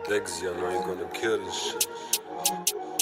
Dexy, I know you're gonna kill this shit.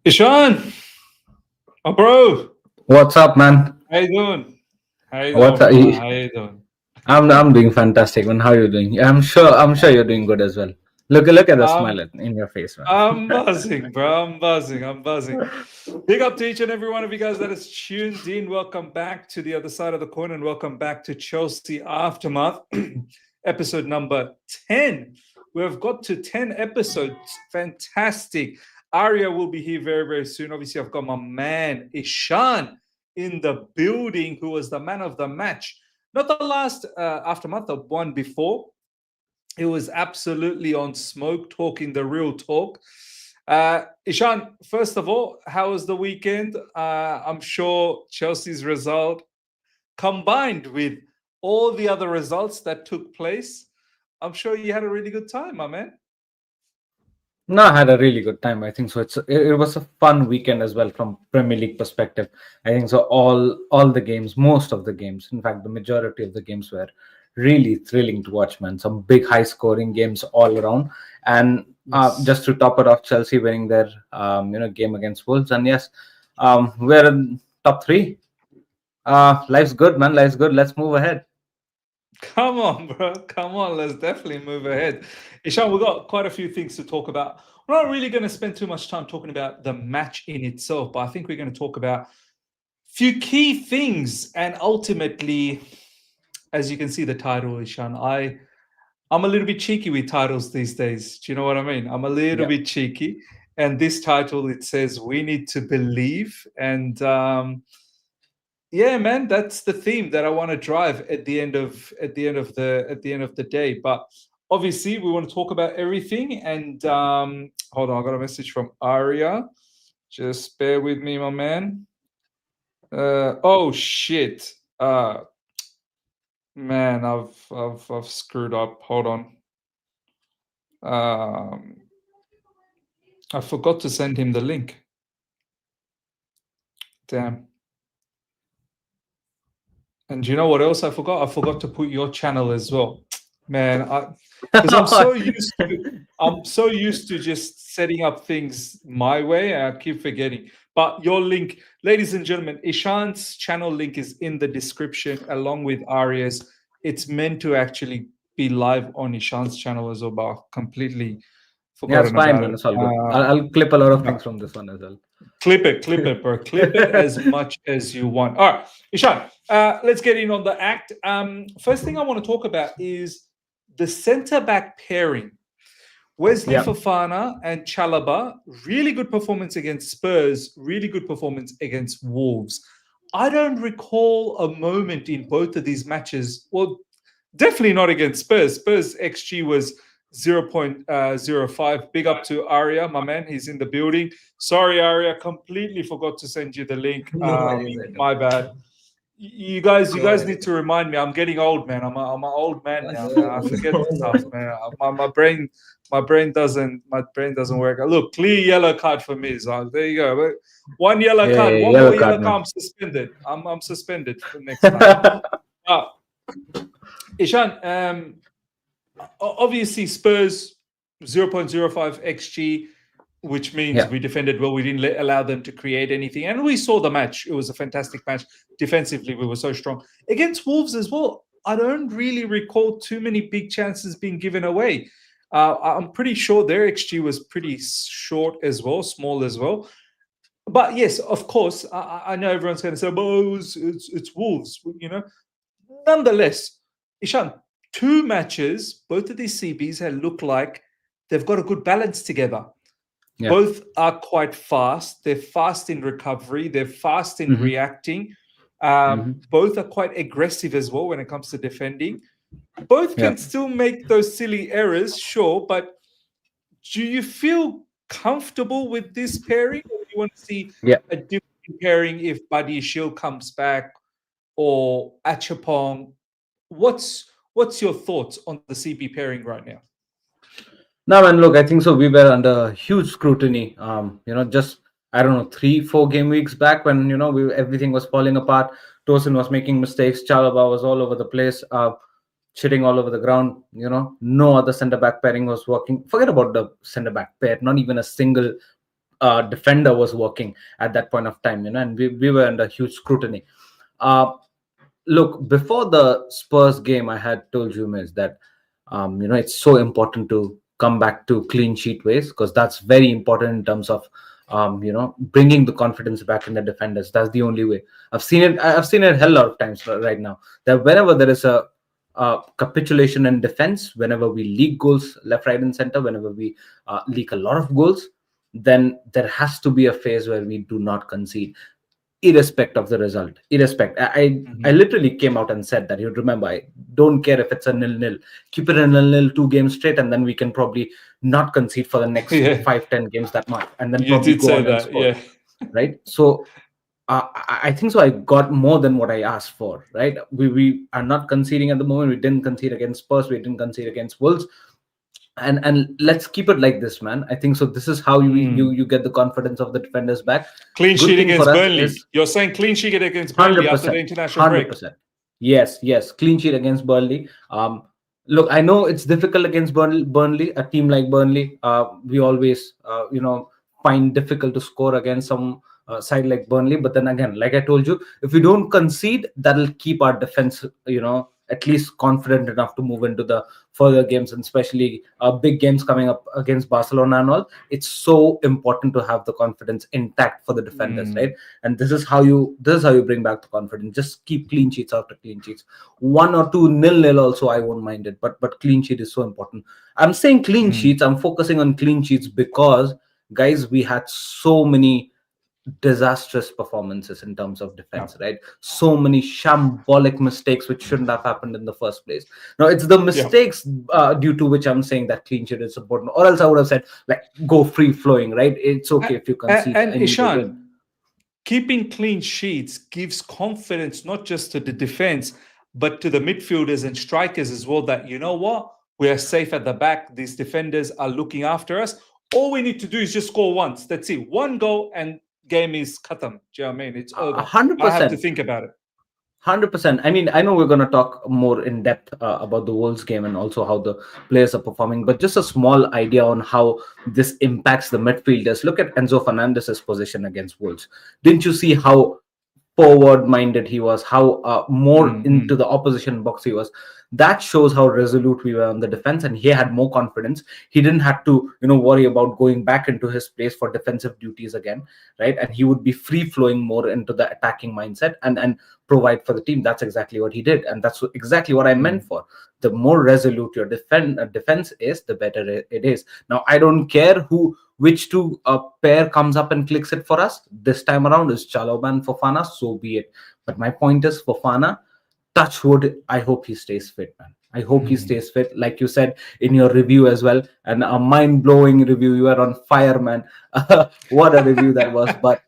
Ishan, oh bro, What's up, man? how you doing? How you What's doing, up? brother? How you doing? I'm doing fantastic, man. How you doing? I'm sure you're doing good as well. Look at the smile Um, in your face, man. I'm buzzing, bro. I'm buzzing. I'm buzzing. Big up to each and every one of you guys that is tuned in. Welcome back to the other side of the corner, and welcome back to Chelsea Aftermath, episode number 10. We've got to 10 episodes. Fantastic. Aria will be here very, very soon. Obviously, I've got my man Ishan in the building, who was the man of the match. Not the last Aftermath, the one before. It was absolutely on smoke, talking the real talk. Ishan, first of all, how was the weekend? I'm sure Chelsea's result, combined with all the other results that took place, I'm sure you had a really good time, my man. No, I had a really good time. I think so. It was a fun weekend as well from Premier League perspective. I think so. All the games, most of the games, in fact, the majority of the games were really thrilling to watch, man. Some big high scoring games all around, and Yes. just to top it off, Chelsea winning their game against Wolves, and yes, we're in top three. Life's good, man. Life's good. Let's move ahead. Come on, bro. Come on. Let's definitely move ahead. Ishan, we've got quite a few things to talk about. We're not really going to spend too much time talking about the match in itself, but I think we're going to talk about a few key things. And ultimately, as you can see, the title, Ishan, I'm a little bit cheeky with titles these days. Do you know what I mean? I'm a little bit cheeky. And this title, it says, "We need to believe." And yeah, man, that's the theme that I want to drive at the end of the day. But obviously, we want to talk about everything. And hold on, I got a message from Aria. Just bear with me, my man. Oh shit. Man, I've screwed up. Hold on. I forgot to send him the link. Damn. And you know what else I forgot? I forgot to put your channel as well. Man, because I'm so used to just setting up things my way, I keep forgetting. But your link, ladies and gentlemen, Ishan's channel link is in the description along with Aria's. It's meant to actually be live on Ishan's channel as well, but completely forgotten it's fine, about man. it. It's all good. I'll clip a lot of things from this one as well. Clip it, bro. Clip it as much as you want. All right, Ishan, let's get in on the act. First thing I want to talk about is the centre-back pairing. Wesley Fofana and Chalobah, really good performance against Spurs, really good performance against Wolves. I don't recall a moment in both of these matches, well, definitely not against Spurs. Spurs XG was 0.05. Big up to Aria, my man. He's in the building. Sorry, Aria, completely forgot to send you the link. My bad. You guys need to remind me. I'm getting old, man. I'm an old man now. Man. I forget stuff, man. My brain doesn't work. Look, clear yellow card for me. So there you go. One yellow card. One more yellow card. I'm suspended. I'm suspended for next time. Ishan, obviously Spurs 0.05 xg, which means we defended well. We didn't allow them to create anything, and we saw the match. It was a fantastic match. Defensively, we were so strong against Wolves as well. I don't really recall too many big chances being given away. I'm pretty sure their xg was pretty short as well, small as well. But yes, of course, I know everyone's going to say, "Oh, it's Wolves," you know. Nonetheless, Ishan, 2 matches, both of these CBs have looked like they've got a good balance together. Yeah. Both are quite fast. They're fast in recovery. They're fast in reacting. Both are quite aggressive as well when it comes to defending. Both can still make those silly errors, sure, but do you feel comfortable with this pairing? Or do you want to see a different pairing if Buddy Shield comes back or Achapong? What's your thoughts on the CB pairing right now? No, man, look, I think so. We were under huge scrutiny. Just I don't know, 3-4 game weeks back when everything was falling apart. Tosin was making mistakes. Chalobah was all over the place, shitting all over the ground. No other centre back pairing was working. Forget about the centre back pair. Not even a single defender was working at that point of time. And we were under huge scrutiny. Look, before the Spurs game, I had told you, Miz, that it's so important to come back to clean sheet ways, because that's very important in terms of bringing the confidence back in the defenders. That's the only way. I've seen it a hell lot of times right now, that whenever there is a capitulation in defense, whenever we leak goals left, right, and center, whenever we leak a lot of goals, then there has to be a phase where we do not concede, irrespective of the result. I literally came out and said that, you remember, I don't care if it's a 0-0, keep it a 0-0 2 games straight, and then we can probably not concede for the next 5-10 games that much, and then you did say that, right? So I think so I got more than what I asked for, right? We are not conceding at the moment. We didn't concede against Spurs, we didn't concede against Wolves, and let's keep it like this, man. I think so this is how you get the confidence of the defenders back. Clean sheet against Burnley. You're saying clean sheet against Burnley after the international 100%. Break. Yes, clean sheet against Burnley. Look, I know it's difficult against Burnley, a team like Burnley. We always find difficult to score against some side like Burnley, but then again, like I told you, if we don't concede, that'll keep our defense at least confident enough to move into the further games, and especially big games coming up against Barcelona and all. It's so important to have the confidence intact for the defenders, right? And this is how you bring back the confidence. Just keep clean sheets after clean sheets. 1 or 2 nil also I won't mind it, but clean sheet is so important. I'm saying clean sheets. I'm focusing on clean sheets because, guys, we had so many disastrous performances in terms of defense, right? So many shambolic mistakes which shouldn't have happened in the first place. Now it's the mistakes due to which I'm saying that clean sheet is important, or else I would have said, like, go free flowing, right? It's okay if you concede And and you Ishan, win. keeping clean sheets gives confidence not just to the defense, but to the midfielders and strikers as well, that, you know what, we are safe at the back. These defenders are looking after us. All we need to do is just score once. That's it. One goal and game is khatam. Do you know what I mean? It's over. 100%. I have to think about it. 100%. I mean, I know we're going to talk more in depth about the Wolves game and also how the players are performing, but just a small idea on how this impacts the midfielders. Look at Enzo Fernandez's position against Wolves. Didn't you see how forward minded he was, how more into the opposition box he was? That shows how resolute we were on the defense, and he had more confidence. He didn't have to worry about going back into his place for defensive duties again, right? And he would be free flowing more into the attacking mindset and provide for the team. That's exactly what he did, and that's exactly what I meant for. The more resolute your defense is, the better it is. Now I don't care which two pair comes up and clicks it for us this time around. Is Chalobah and Fofana, so be it. But my point is, Fofana, touch wood, I hope he stays fit, man. I hope he stays fit, like you said in your review as well. And a mind-blowing review. You are on fire, man. What a review that was. But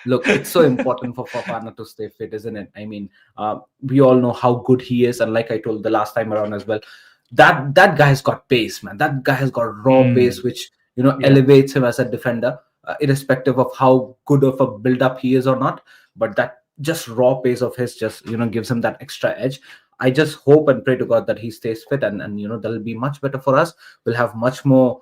look, it's so important for Fofana to stay fit, isn't it? I mean, we all know how good he is, and like I told the last time around as well, that guy's got pace, man. That guy has got raw pace, which elevates him as a defender, irrespective of how good of a build-up he is or not. But that just raw pace of his just gives him that extra edge. I just hope and pray to God that he stays fit, and that'll be much better for us. We'll have much more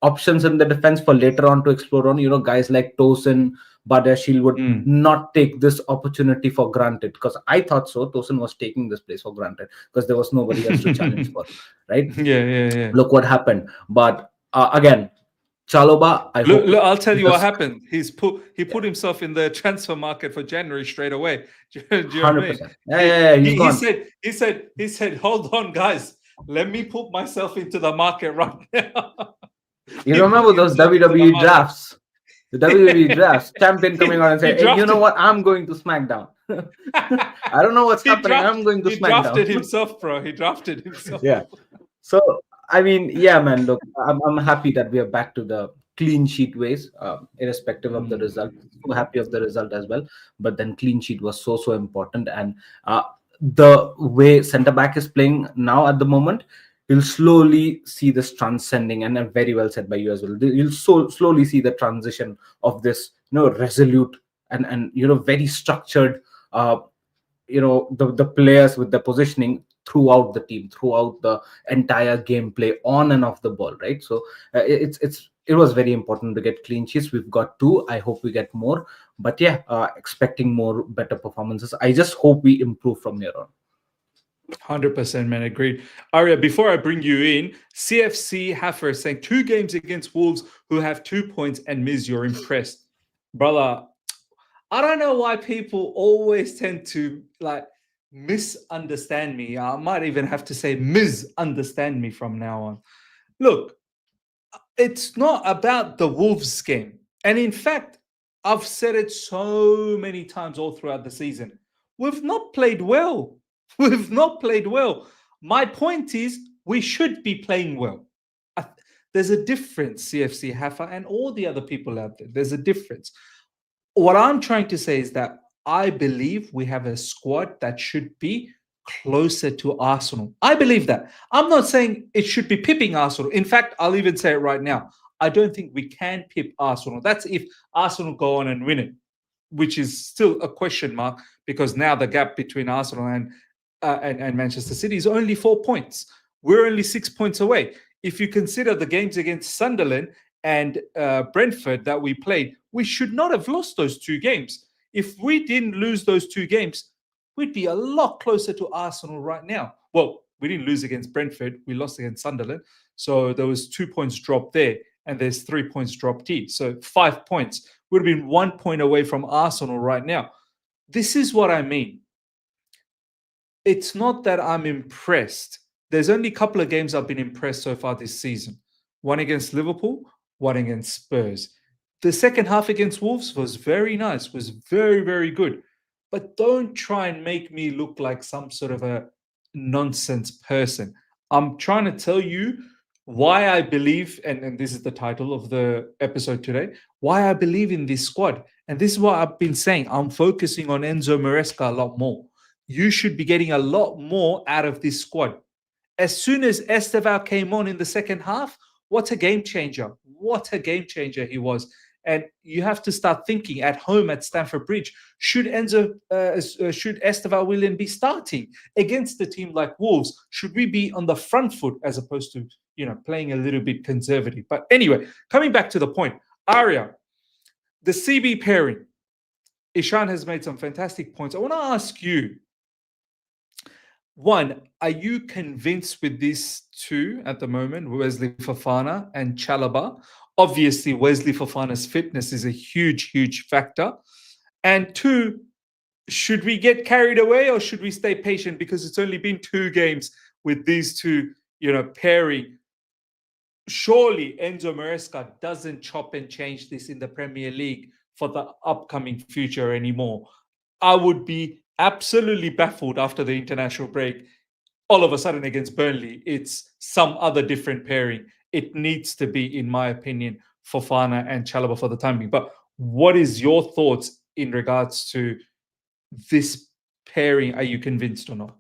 options in the defense for later on to explore on. Guys like Tosin, Badashil would not take this opportunity for granted, because I thought so. Tosin was taking this place for granted because there was nobody else to challenge for, right? Yeah. Look what happened. But again, Chalobah, I hope. Look, I'll tell you what happened. He put himself in the transfer market for January straight away. Do you know what I mean? Yeah. He said, hold on, guys. Let me put myself into the market right now. You remember those WWE drafts? The WWE drafts, champion coming out and saying, hey, you know what? I'm going to SmackDown. I don't know what's happening. I'm going to SmackDown. He drafted himself, bro. He drafted himself. Yeah. So, I mean, yeah, man, look, I'm happy that we are back to the clean sheet ways, irrespective of the result. So happy of the result as well. But then clean sheet was so important. And the way centre back is playing now at the moment, you'll slowly see this transcending, and very well said by you as well. You'll slowly see the transition of this, resolute and very structured, the players with the positioning throughout the team, throughout the entire gameplay, on and off the ball, right? So it was very important to get clean sheets. We've got 2. I hope we get more. But yeah, expecting more better performances. I just hope we improve from here on. 100%, man. Agreed. Arya, before I bring you in, CFC Haffer saying 2 games against Wolves who have 2 points, and Miz, you're impressed. Brother, I don't know why people always tend to misunderstand me. I might even have to say misunderstand me from now on. Look, it's not about the Wolves game. And in fact, I've said it so many times all throughout the season. We've not played well. We've not played well. My point is, we should be playing well. There's a difference, CFC Haffa and all the other people out there. There's a difference. What I'm trying to say is that I believe we have a squad that should be closer to Arsenal. I believe that. I'm not saying it should be pipping Arsenal. In fact, I'll even say it right now. I don't think we can pip Arsenal. That's if Arsenal go on and win it, which is still a question mark, because now the gap between Arsenal and Manchester City is only 4 points. We're only 6 points away. If you consider the games against Sunderland and Brentford that we played, we should not have lost those 2 games. If we didn't lose those 2 games, we'd be a lot closer to Arsenal right now. Well, we didn't lose against Brentford. We lost against Sunderland. So there was 2 points dropped there, and there's 3 points dropped here. So 5 points. Would have been 1 point away from Arsenal right now. This is what I mean. It's not that I'm impressed. There's only a couple of games I've been impressed so far this season. One against Liverpool, one against Spurs. The second half against Wolves was very nice, was very, very good. But don't try and make me look like some sort of a nonsense person. I'm trying to tell you why I believe, and this is the title of the episode today, why I believe in this squad. And this is what I've been saying. I'm focusing on Enzo Maresca a lot more. You should be getting a lot more out of this squad. As soon as Estevao came on in the second half, what a game changer. What a game changer he was. And you have to start thinking at home at Stamford Bridge, should Estevao Willian be starting against a team like Wolves? Should we be on the front foot as opposed to, playing a little bit conservative? But anyway, coming back to the point, Arya, the CB pairing, Ishan has made some fantastic points. I want to ask you, one, are you convinced with these two at the moment, Wesley Fofana and Chalobah? Obviously, Wesley Fofana's fitness is a huge, huge factor. And two, should we get carried away or should we stay patient because it's only been 2 games with these two, pairing? Surely Enzo Maresca doesn't chop and change this in the Premier League for the upcoming future anymore. I would be absolutely baffled after the international break. All of a sudden against Burnley, it's some other different pairing. It needs to be, in my opinion, Fofana and Chalobah for the time being. But what is your thoughts in regards to this pairing? Are you convinced or not?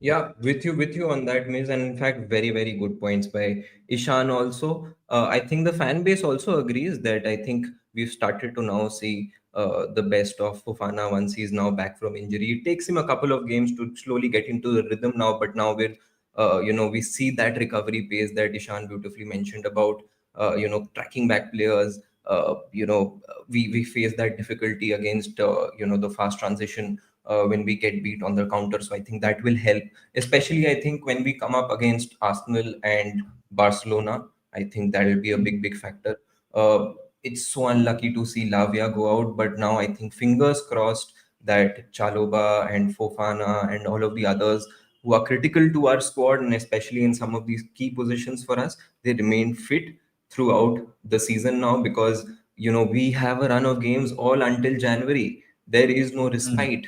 Yeah, with you on that, Miz, and in fact, very, very good points by Ishan also. I think the fan base also agrees that I think we've started to now see the best of Fofana once he's now back from injury. It takes him a couple of games to slowly get into the rhythm now, but now we see that recovery pace that Ishan beautifully mentioned about, tracking back players. We face that difficulty against, the fast transition when we get beat on the counter. So I think that will help, especially I think when we come up against Arsenal and Barcelona. I think that will be a big, big factor. It's so unlucky to see Lavia go out, but now I think fingers crossed that Chalobah and Fofana and all of the others who are critical to our squad, and especially in some of these key positions for us, they remain fit throughout the season now, because we have a run of games all until January. There is no respite,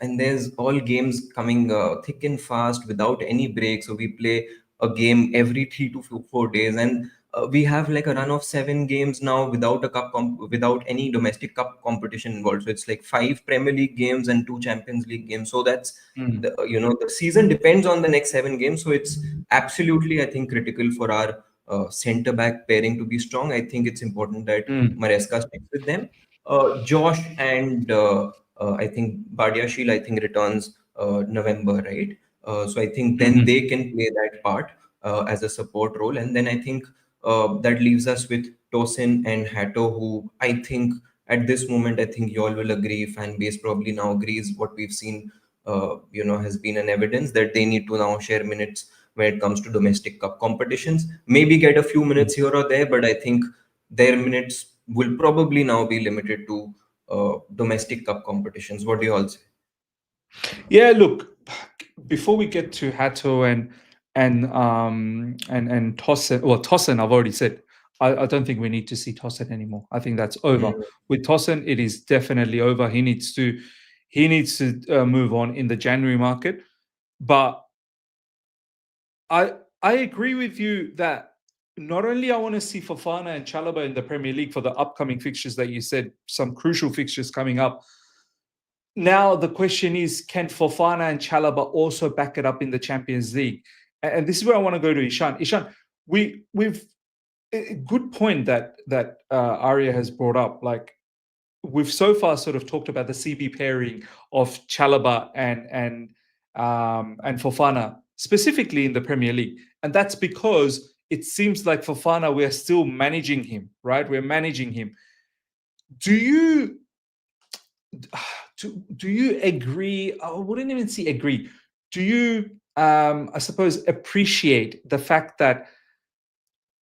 and there's all games coming thick and fast without any break. So we play a game every 3 to 4 days, and we have like a run of 7 games now without without any domestic cup competition involved. So it's like 5 Premier League games and 2 Champions League games. So that's the season depends on the next 7 games. So it's absolutely, I think, critical for our centre back pairing to be strong. I think it's important that Maresca sticks with them. Josh and I think Badiashile, I think, returns November, right? So I think then they can play that part as a support role. And then I think that leaves us with Tosin and Hato, who I think at this moment, I think you all will agree, fan base probably now agrees, what we've seen, has been an evidence that they need to now share minutes when it comes to domestic cup competitions. Maybe get a few minutes here or there, but I think their minutes will probably now be limited to domestic cup competitions. What do you all say? Yeah, look, before we get to Hato and Tosin, well, Tosin, I've already said, I don't think we need to see Tosin anymore. I think that's over. With Tosin, it is definitely over. He needs to move on in the January market. But I agree with you that not only I want to see Fofana and Chalobah in the Premier League for the upcoming fixtures that you said, some crucial fixtures coming up. Now the question is, can Fofana and Chalobah also back it up in the Champions League? And this is where I want to go to Ishan. Ishan, we've a good point that Arya has brought up. Like, we've so far sort of talked about the CB pairing of Chalobah and Fofana, specifically in the Premier League, and that's because it seems like Fofana, we're still managing him, right? We're managing him. Do do you agree? I wouldn't even say agree. Do you, I suppose, appreciate the fact that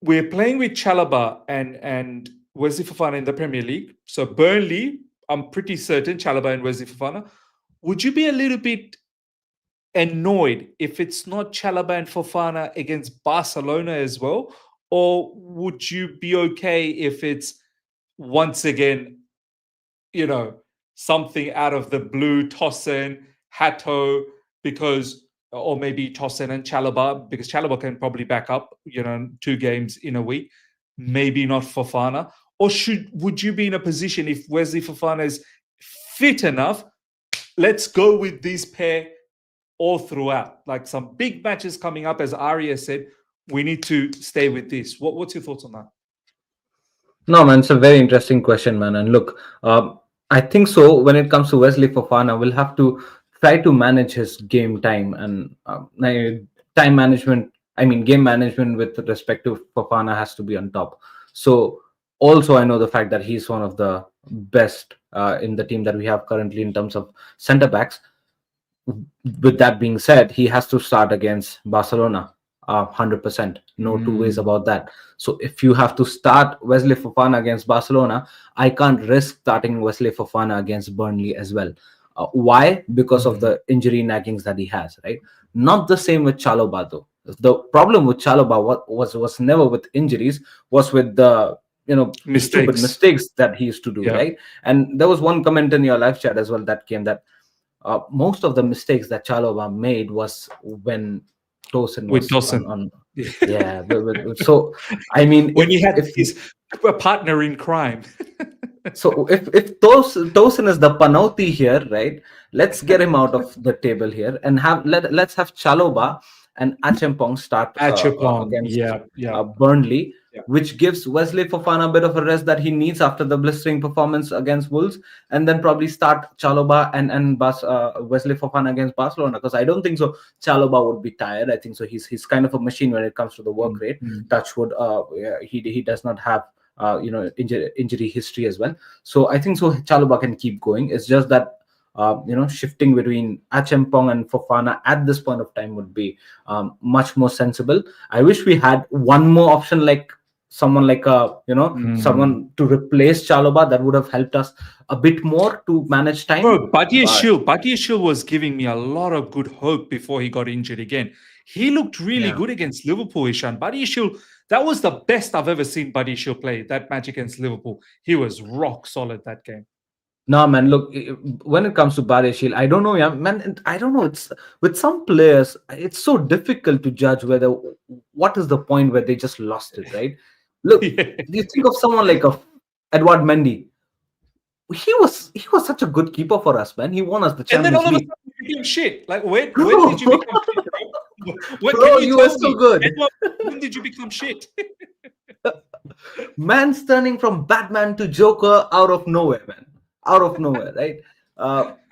we're playing with Chalobah and Wesley Fofana in the Premier League? So Burnley, I'm pretty certain Chalobah and Wesley Fofana. Would you be a little bit annoyed if it's not Chalobah and Fofana against Barcelona as well? Or would you be okay if it's once again, something out of the blue, Tosin, Hato, because, or maybe Tosin and Chalobah, because Chalobah can probably back up, 2 games in a week, maybe not Fofana? Or would you be in a position if Wesley Fofana is fit enough, let's go with this pair all throughout, like some big matches coming up, as Arya said, we need to stay with this. What's your thoughts on that? No, man, it's a very interesting question, man. And look, I think so. When it comes to Wesley Fofana, we'll have to try to manage his game time and time management. I mean, game management with respect to Fofana has to be on top. So, also, I know the fact that he's one of the best in the team that we have currently in terms of centre backs. With that being said, he has to start against Barcelona, 100%. No two ways about that. So if you have to start Wesley Fofana against Barcelona, I can't risk starting Wesley Fofana against Burnley as well. Why? Because of the injury naggings that he has, right? Not the same with Chalobah, though. The problem with Chalobah was never with injuries, was with the stupid mistakes that he used to do, right? And there was one comment in your live chat as well that came that most of the mistakes that Chalobah made was when Tosin was on. Yeah. So, I mean, when he had his partner in crime. So if Tosin is the panauti here, right? Let's get him out of the table here and let's have Chalobah and Acheampong start against Burnley, which gives Wesley Fofana a bit of a rest that he needs after the blistering performance against Wolves, and then probably start Chalobah and Wesley Fofana against Barcelona, because I don't think so Chalobah would be tired. I think so he's kind of a machine when it comes to the work rate. Touchwood, he does not have injury history as well. So I think so Chalobah can keep going. It's just that shifting between Acheampong and Fofana at this point of time would be much more sensible. I wish we had one more option, like someone like someone to replace Chalobah. That would have helped us a bit more to manage time. Bro, Badiashile was giving me a lot of good hope before he got injured again. He looked really good against Liverpool, Ishan. Badiashile, that was the best I've ever seen Badiashile play, that match against Liverpool. He was rock solid that game. No, man, look, when it comes to Badiashile, I don't know, man. I don't know. It's with some players, it's so difficult to judge what is the point where they just lost it, right? Look, you think of someone like Edouard Mendy. He was such a good keeper for us, man. He won us the Champions League. And then all of a sudden he became shit. Like, when did you become shit, bro? Bro, you were so good. When did you become shit? Man's turning from Batman to Joker out of nowhere, man. Out of nowhere, right?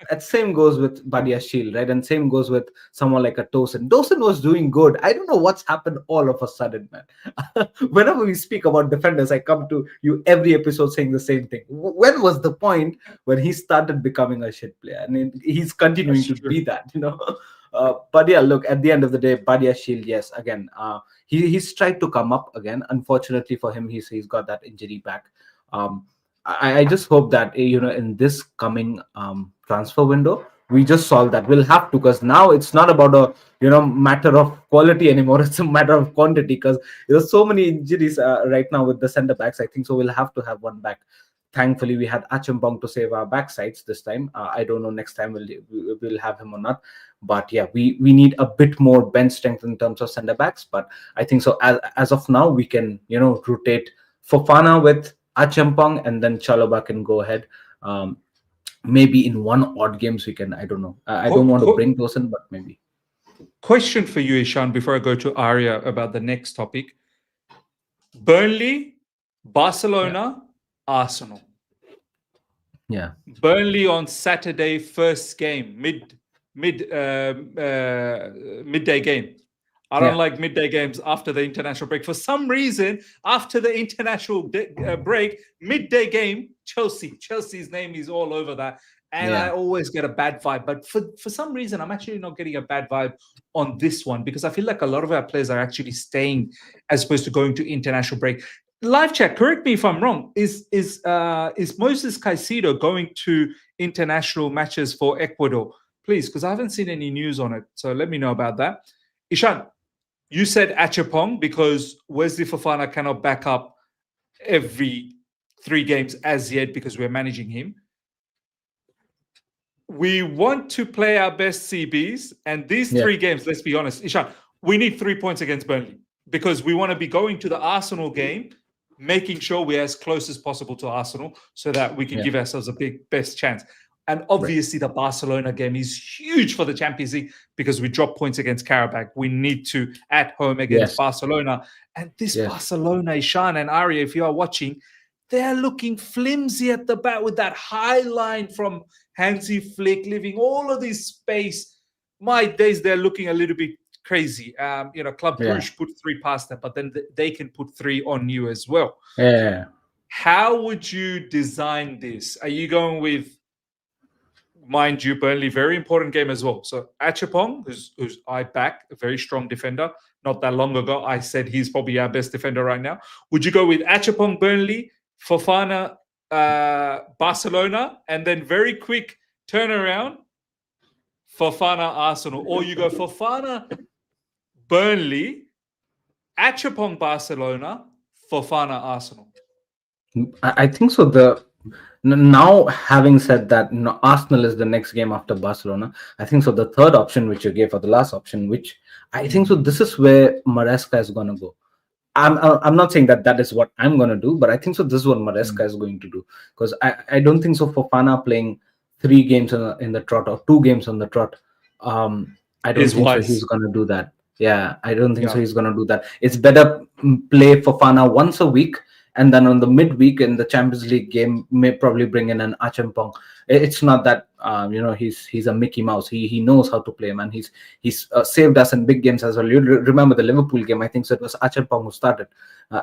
And same goes with Badiashile, right? And same goes with someone like a Tosin. Tosin was doing good. I don't know what's happened all of a sudden, man. Whenever we speak about defenders, I come to you every episode saying the same thing. When was the point when he started becoming a shit player? And he's continuing to be that, But yeah, look, at the end of the day, Badiashile, yes, again, he's tried to come up again. Unfortunately for him, he's got that injury back. I just hope that in this coming transfer window we just solve that. We'll have to, because now it's not about a matter of quality anymore. It's a matter of quantity, because there's so many injuries right now with the centre backs. I think so we'll have to have one back. Thankfully, we had Acheampong to save our backsides this time. I don't know next time we'll have him or not. But yeah, we need a bit more bench strength in terms of centre backs. But I think so as of now we can rotate Fofana with Acheampong, and then Chalobah can go ahead. Maybe in one odd games we can. I don't know. I don't want to bring Tosin, but maybe. Question for you, Ishan, before I go to Arya about the next topic. Burnley, Barcelona, Arsenal. Yeah. Burnley on Saturday, first game, midday game. I don't like midday games after the international break. For some reason, after the international break, midday game, Chelsea. Chelsea's name is all over that. and I always get a bad vibe. But for some reason, I'm actually not getting a bad vibe on this one because I feel like a lot of our players are actually staying as opposed to going to international break. Live chat, correct me if I'm wrong. Is Moses Caicedo going to international matches for Ecuador? Please, because I haven't seen any news on it. So let me know about that. Ishan, you said Achapong because Wesley Fofana cannot back up every 3 games as yet because we're managing him. We want to play our best CBs, and these 3 games, let's be honest, Ishan, we need 3 points against Burnley because we want to be going to the Arsenal game, making sure we're as close as possible to Arsenal so that we can give ourselves a best chance. And obviously, the Barcelona game is huge for the Champions League because we drop points against Karabakh. We need to at home against Barcelona. And this Barcelona, Ishan and Arya, if you are watching, they're looking flimsy at the back with that high line from Hansi Flick, leaving all of this space. My days, they're looking a little bit crazy. Club Brugge put 3 past that, but then they can put 3 on you as well. Yeah. How would you design this? Are you going with, mind you, Burnley, very important game as well. So Achapong, who's I back, a very strong defender. Not that long ago, I said he's probably our best defender right now. Would you go with Achapong, Burnley, Fofana, Barcelona, and then very quick turnaround, Fofana, Arsenal? Or you go Fofana, Burnley, Achapong, Barcelona, Fofana, Arsenal? I think so. Now, having said that, Arsenal is the next game after Barcelona. I think so. The third option, which you gave, or the last option, which I think so, this is where Maresca is going to go. I'm not saying that is what I'm going to do, but I think so. This is what Maresca is going to do because I don't think so. Fofana playing 3 games in the trot or 2 games on the trot. I don't think so he's going to do that. Yeah, I don't think so. He's going to do that. It's better play Fofana once a week. And then on the midweek in the Champions League game, may probably bring in an Achampong. It's not that he's a Mickey Mouse. He knows how to play, man. He's saved us in big games as well. You remember the Liverpool game? I think so. It was Achampong who started,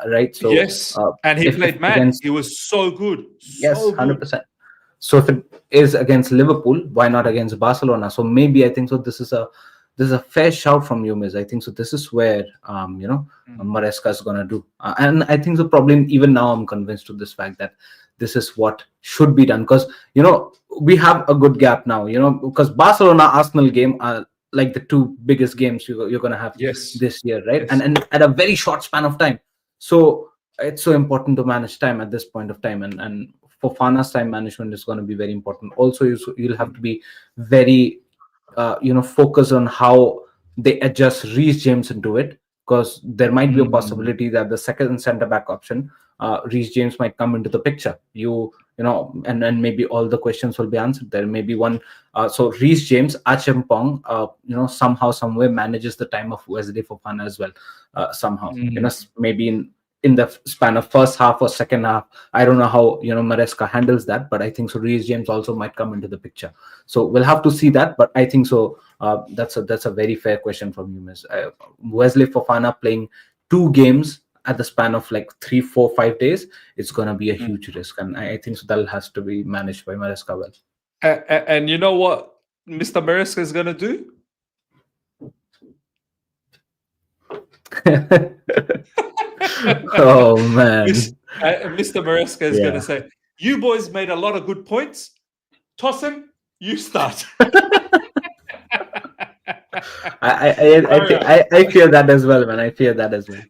right? So yes, and he played mad. He was so good. Yes, 100%. So if it is against Liverpool, why not against Barcelona? So maybe I think so. This is a fair shout from you, Miz. I think so. This is where Maresca is gonna do, and I think so. Probably even now, I'm convinced to this fact that this is what should be done because we have a good gap now. Because Barcelona Arsenal game are like the 2 biggest games you're gonna have this year, right? Yes. And at a very short span of time. So it's so important to manage time at this point of time, and Fofana's time management is going to be very important. Also, you'll have to be very focus on how they adjust Reece James into it because there might be a possibility that the second centre back option, Reece James might come into the picture. And then maybe all the questions will be answered. There may be one. So Reece James, Achampong, somehow, somewhere manages the time of Wesley Fofana as well. Somehow, maybe in the span of first half or second half. I don't know how Maresca handles that, but I think so. Reece James also might come into the picture. So we'll have to see that. But I think so. That's a very fair question from you, Miss. Wesley Fofana playing 2 games at the span of like 3, 4, 5 days. It's going to be a huge risk, and I think so that has to be managed by Maresca well. And you know what Mr. Maresca is going to do? Oh man, Mr. Maresca is going to say, "You boys made a lot of good points. Toss him. You start." I fear that as well, man. I fear that as well.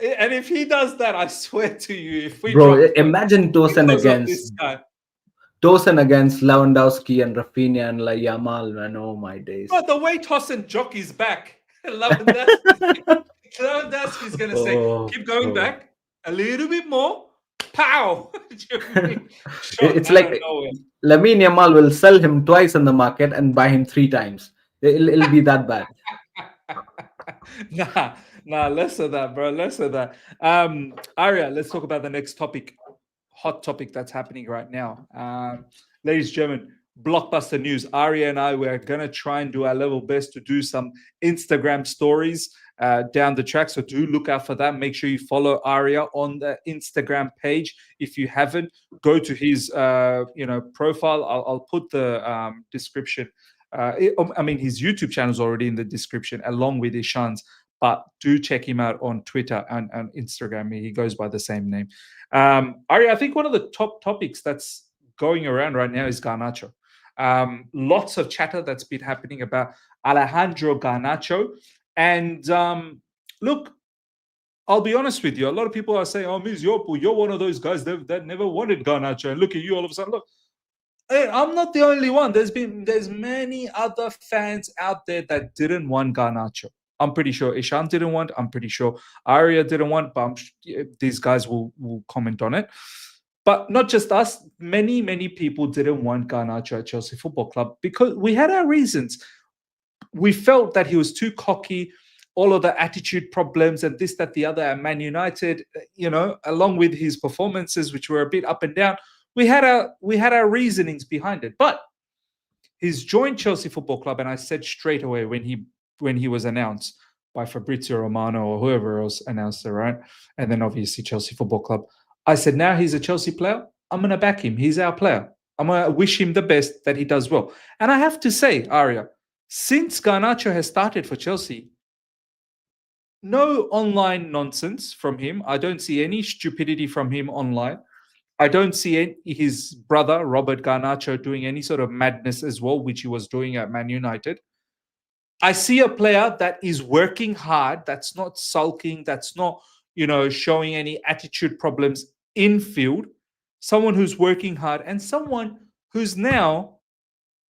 And if he does that, I swear to you, if we imagine Tosin against Lewandowski and Rafinha and Yamal, man. Oh my days! But the way Tosin jockeys back, Lewandowski's going to say, "Keep going back a little bit more." Pow! It's like Lamine Yamal will sell him twice in the market and buy him 3 times. It'll be that bad. Nah, less of that, bro. Less of that. Arya, let's talk about the next topic. Hot topic that's happening right now. Ladies and gentlemen, blockbuster news. Aria and I, we're going to try and do our level best to do some Instagram stories down the track. So do look out for that. Make sure you follow Aria on the Instagram page. If you haven't, go to his profile. I'll put the description. His YouTube channel is already in the description along with Ishan's. But do check him out on Twitter and Instagram. He goes by the same name. Aria, I think one of the top topics that's going around right now is Garnacho. Lots of chatter that's been happening about Alejandro Garnacho. And look, I'll be honest with you. A lot of people are saying, oh, Ms. Yopu, you're one of those guys that never wanted Garnacho. And look at you all of a sudden. Look, hey, I'm not the only one. There's many other fans out there that didn't want Garnacho. I'm pretty sure Ishan didn't want. I'm pretty sure Aria didn't want. But these guys will comment on it. But not just us. Many people didn't want Garnacho at Chelsea Football Club because we had our reasons. We felt that he was too cocky, all of the attitude problems and this, that, the other at Man United, along with his performances, which were a bit up and down. We had our reasonings behind it. But he's joined Chelsea Football Club, and I said straight away when he was announced by Fabrizio Romano or whoever else announced it, right? And then obviously Chelsea Football Club. I said, now he's a Chelsea player. I'm going to back him. He's our player. I'm going to wish him the best, that he does well. And I have to say, Aria, since Garnacho has started for Chelsea, no online nonsense from him. I don't see any stupidity from him online. I don't see his brother, Robert Garnacho, doing any sort of madness as well, which he was doing at Man United. I see a player that is working hard, that's not sulking, that's not, showing any attitude problems in field. Someone who's working hard and someone who's now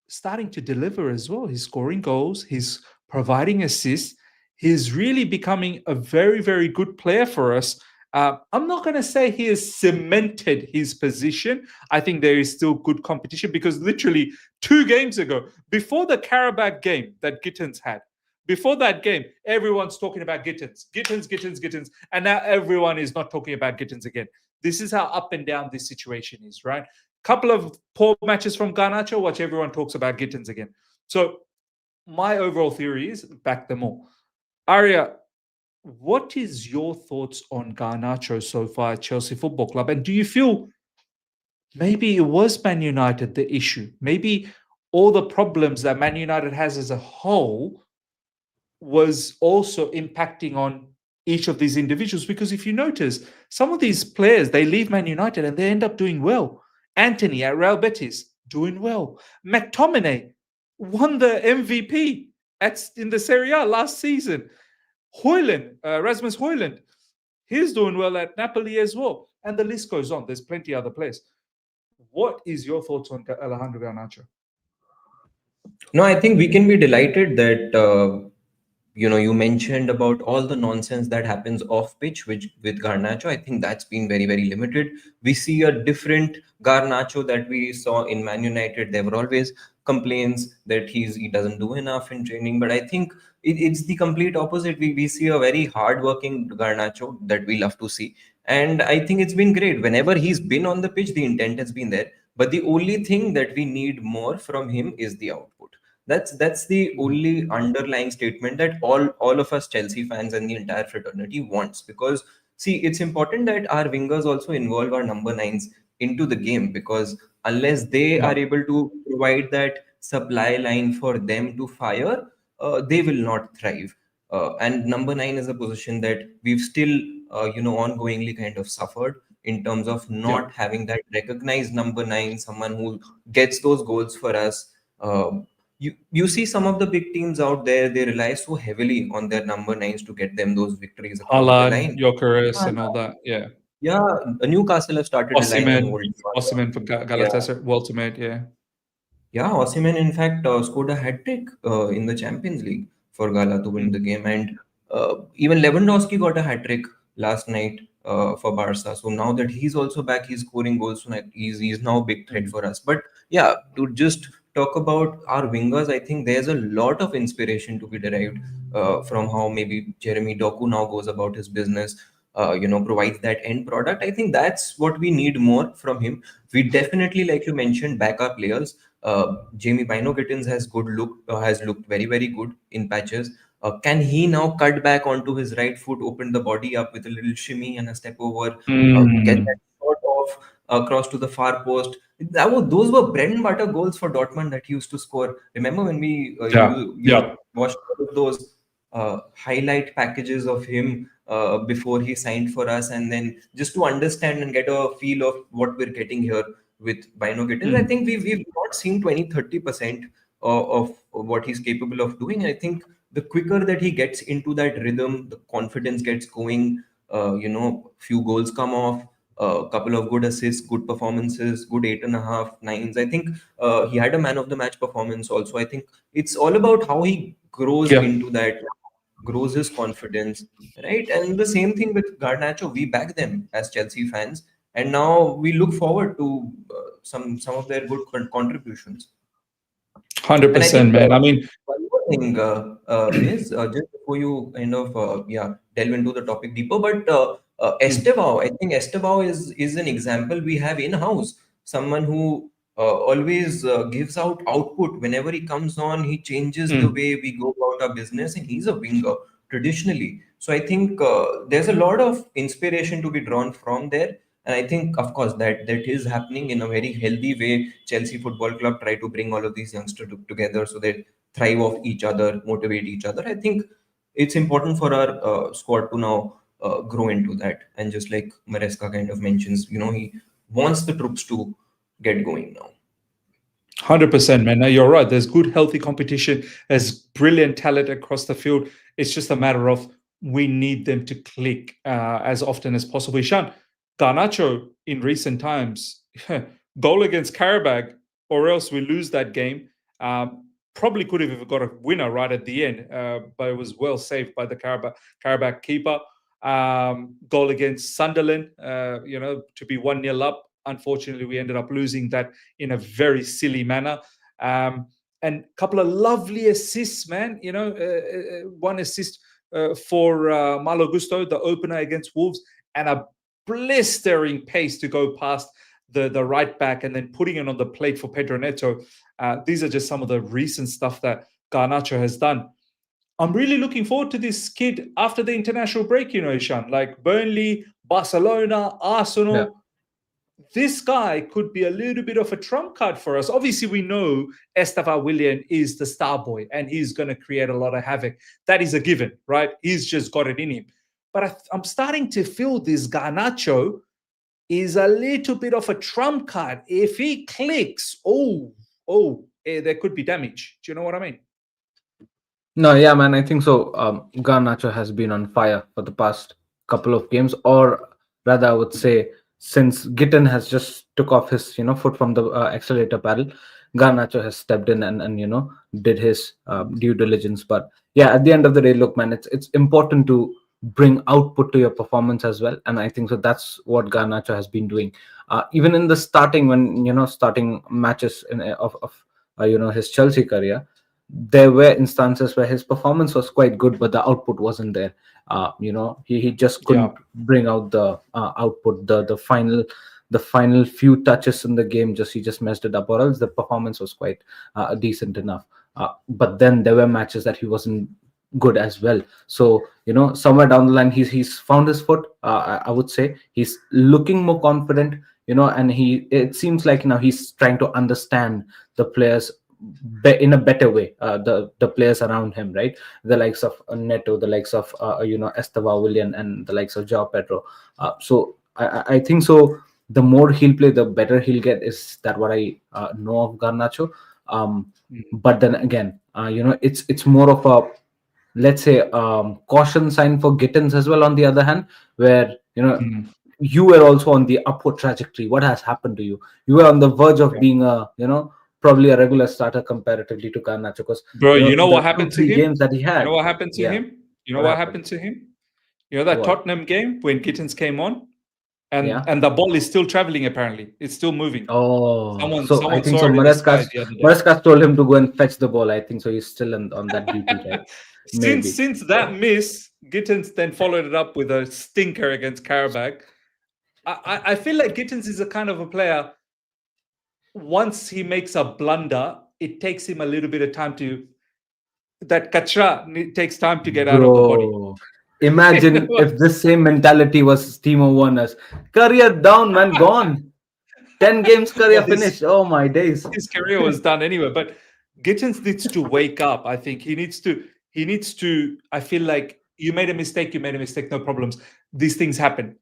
starting to deliver as well. He's scoring goals. He's providing assists. He's really becoming a very, very good player for us. I'm not going to say he has cemented his position. I think there is still good competition because literally 2 games ago, before the Karabakh game that Gittins had, before that game, everyone's talking about Gittins. And now everyone is not talking about Gittins again. This is how up and down this situation is, right? Couple of poor matches from Garnacho, watch everyone talks about Gittins again. So my overall theory is back them all. Aria, what is your thoughts on Garnacho so far at Chelsea Football Club? And do you feel maybe it was Man United the issue? Maybe all the problems that Man United has as a whole was also impacting on each of these individuals? Because if you notice, some of these players, they leave Man United and they end up doing well. Anthony at Real Betis, doing well. McTominay won the MVP in the Serie A last season. Rasmus Højlund, he's doing well at Napoli as well. And the list goes on. There's plenty other players. What is your thoughts on Alejandro Garnacho? No, I think we can be delighted that you mentioned about all the nonsense that happens off pitch with Garnacho. I think that's been very, very limited. We see a different Garnacho that we saw in Man United. There were always complaints that he doesn't do enough in training, but I think it's the complete opposite. We see a very hardworking Garnacho that we love to see, and I think it's been great. Whenever he's been on the pitch, the intent has been there. But the only thing that we need more from him is the output. That's the only underlying statement that all of us Chelsea fans and the entire fraternity wants. Because see, it's important that our wingers also involve our number 9s into the game, because unless they are able to provide that supply line for them to fire, they will not thrive. And number 9 is a position that we've still ongoingly kind of suffered in terms of not having that recognized number 9, someone who gets those goals for us. You see some of the big teams out there, they rely so heavily on their number 9s to get them those victories across the line. Gyökeres and all that. Yeah, Newcastle have started relying on Osimhen for Galatasaray, Walter, Yeah, Osimhen in fact scored a hat-trick in the Champions League for Gala to win the game, and even Lewandowski got a hat-trick last night for Barca. So now that he's also back, he's scoring goals tonight. He's now a big threat for us. But yeah, to just talk about our wingers, I think there's a lot of inspiration to be derived from how maybe Jeremy Doku now goes about his business, provides that end product. I think that's what we need more from him. We definitely, like you mentioned, back our players. Jamie Bino Gittins has looked very very good in patches. Can he now cut back onto his right foot, open the body up with a little shimmy and a step over, get that shot off across to the far post? Those were bread and butter goals for Dortmund that he used to score. Remember when we Yeah, you yeah. watched all of those highlight packages of him before he signed for us, and then just to understand and get a feel of what we're getting here with Bino Gittins, I think we've not seen 20-30% of what he's capable of doing. I think the quicker that he gets into that rhythm, the confidence gets going, few goals come off, a couple of good assists, good performances, good 8.5, nines. I think he had a man of the match performance also. I think it's all about how he grows Yeah. into that, grows his confidence, right? And the same thing with Garnacho. We back them as Chelsea fans, and now we look forward to some of their good contributions. And I 100%, think man. I mean, one more thing, Miz, just before you kind of delve into the topic deeper, but Estevao, I think Estevao is an example we have in house. Someone who always gives out output whenever he comes on. He changes the mm, way we go about our business, and he's a winger traditionally. So I think there's a lot of inspiration to be drawn from there. And I think, of course, that is happening in a very healthy way. Chelsea Football Club try to bring all of these youngsters together so they thrive off each other, motivate each other. I think it's important for our squad to now grow into that. And just like Maresca kind of mentions, he wants the troops to get going now. 100%, man. Now you're right. There's good, healthy competition. There's brilliant talent across the field. It's just a matter of we need them to click as often as possible. Ishan, Garnacho in recent times, goal against Karabag, or else we lose that game. Probably could have even got a winner right at the end, but it was well saved by the Karabag keeper. Goal against Sunderland, to be 1-0 up. Unfortunately, we ended up losing that in a very silly manner. And a couple of lovely assists, man. One assist for Malo Gusto, the opener against Wolves, and a blistering pace to go past the right back and then putting it on the plate for Pedro Neto. These are just some of the recent stuff that Garnacho has done. I'm really looking forward to this kid after the international break, Ishan. Like Burnley, Barcelona, Arsenal. Yeah. This guy could be a little bit of a trump card for us. Obviously, we know Estevao Willian is the star boy and he's going to create a lot of havoc. That is a given, right? He's just got it in him. But I'm starting to feel this Garnacho is a little bit of a trump card. If he clicks, there could be damage. Do you know what I mean? No, yeah, man, I think so. Garnacho has been on fire for the past couple of games, or rather, I would say, since Gitten has just took off his, foot from the accelerator pedal, Garnacho has stepped in and did his due diligence. But yeah, at the end of the day, look, man, it's important to bring output to your performance as well, and I think so. That's what Garnacho has been doing. Even in the starting, when starting matches of his Chelsea career, there were instances where his performance was quite good, but the output wasn't there. He just couldn't bring out the output, the final few touches in the game. He just messed it up, or else the performance was quite decent enough. But then there were matches that he wasn't good as well. So somewhere down the line, he's found his foot. I would say he's looking more confident. And it seems like he's trying to understand the players in a better way, the players around him, right? The likes of Neto, the likes of Estevao Willian, and the likes of João Pedro. So I think so. The more he'll play, the better he'll get. Is that what I know of Garnacho? But then again, it's more of a, let's say, caution sign for Gittins as well. On the other hand, where you were also on the upward trajectory. What has happened to you? You were on the verge of being a probably a regular starter comparatively to Garnacho, because bro, you know what the happened to 2-3 him? games that he had. You know what happened to him? You know what happened to him? You know that Tottenham game when Gittins came on, and the ball is still traveling. Apparently, it's still moving. Oh, someone I think saw so. it in the sky the other day. Maresca told him to go and fetch the ball. I think so. He's still on that duty, right? Maybe. Since that miss, Gittins then followed it up with a stinker against Karabag. I feel like Gittins is a kind of a player. once he makes a blunder, it takes him a little bit of time to that kachra takes time to get out of the body. Bro, imagine if this same mentality was Timo Werner's. Career down, man, gone. 10 games, career Well, finished. Oh my days. his career was done anyway. But Gittins needs to wake up. I think he needs to. I feel like you made a mistake. You made a mistake. No problems. These things happen.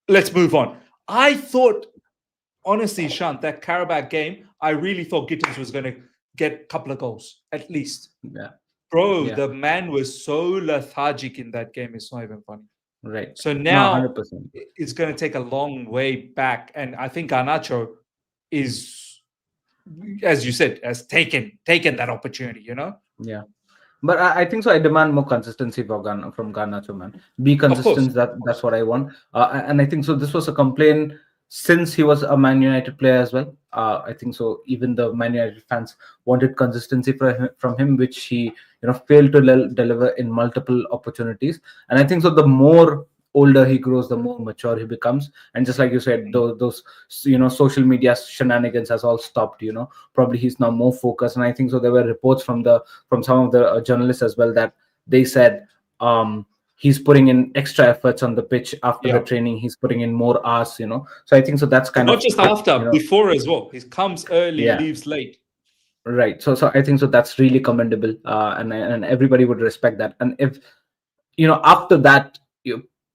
Let's move on. I thought, honestly, Shant, that Karabakh game, I really thought Gittins was going to get a couple of goals at least. Yeah, Bro, Yeah. the man was so lethargic in that game. It's not even funny. right. So No, now 100%. it's going to take a long way back. And I think Garnacho is, as you said, has taken that opportunity, Yeah. But I think so. I demand more consistency from Garnacho, man. Be consistent. That's what I want. And I think so. This was a complaint since he was a Man United player as well. I think so. Even the Man United fans wanted consistency from him, which he failed to deliver in multiple opportunities. And I think so. The more older he grows, the more mature he becomes. And just like you said, those social media shenanigans has all stopped. Probably he's now more focused. And I think so. There were reports from some of the journalists as well that they said he's putting in extra efforts on the pitch after the training. He's putting in more hours. So I think so. That's kind not of just after, before as well. He comes early, leaves late. Right. So I think so. That's really commendable, and everybody would respect that. And if after that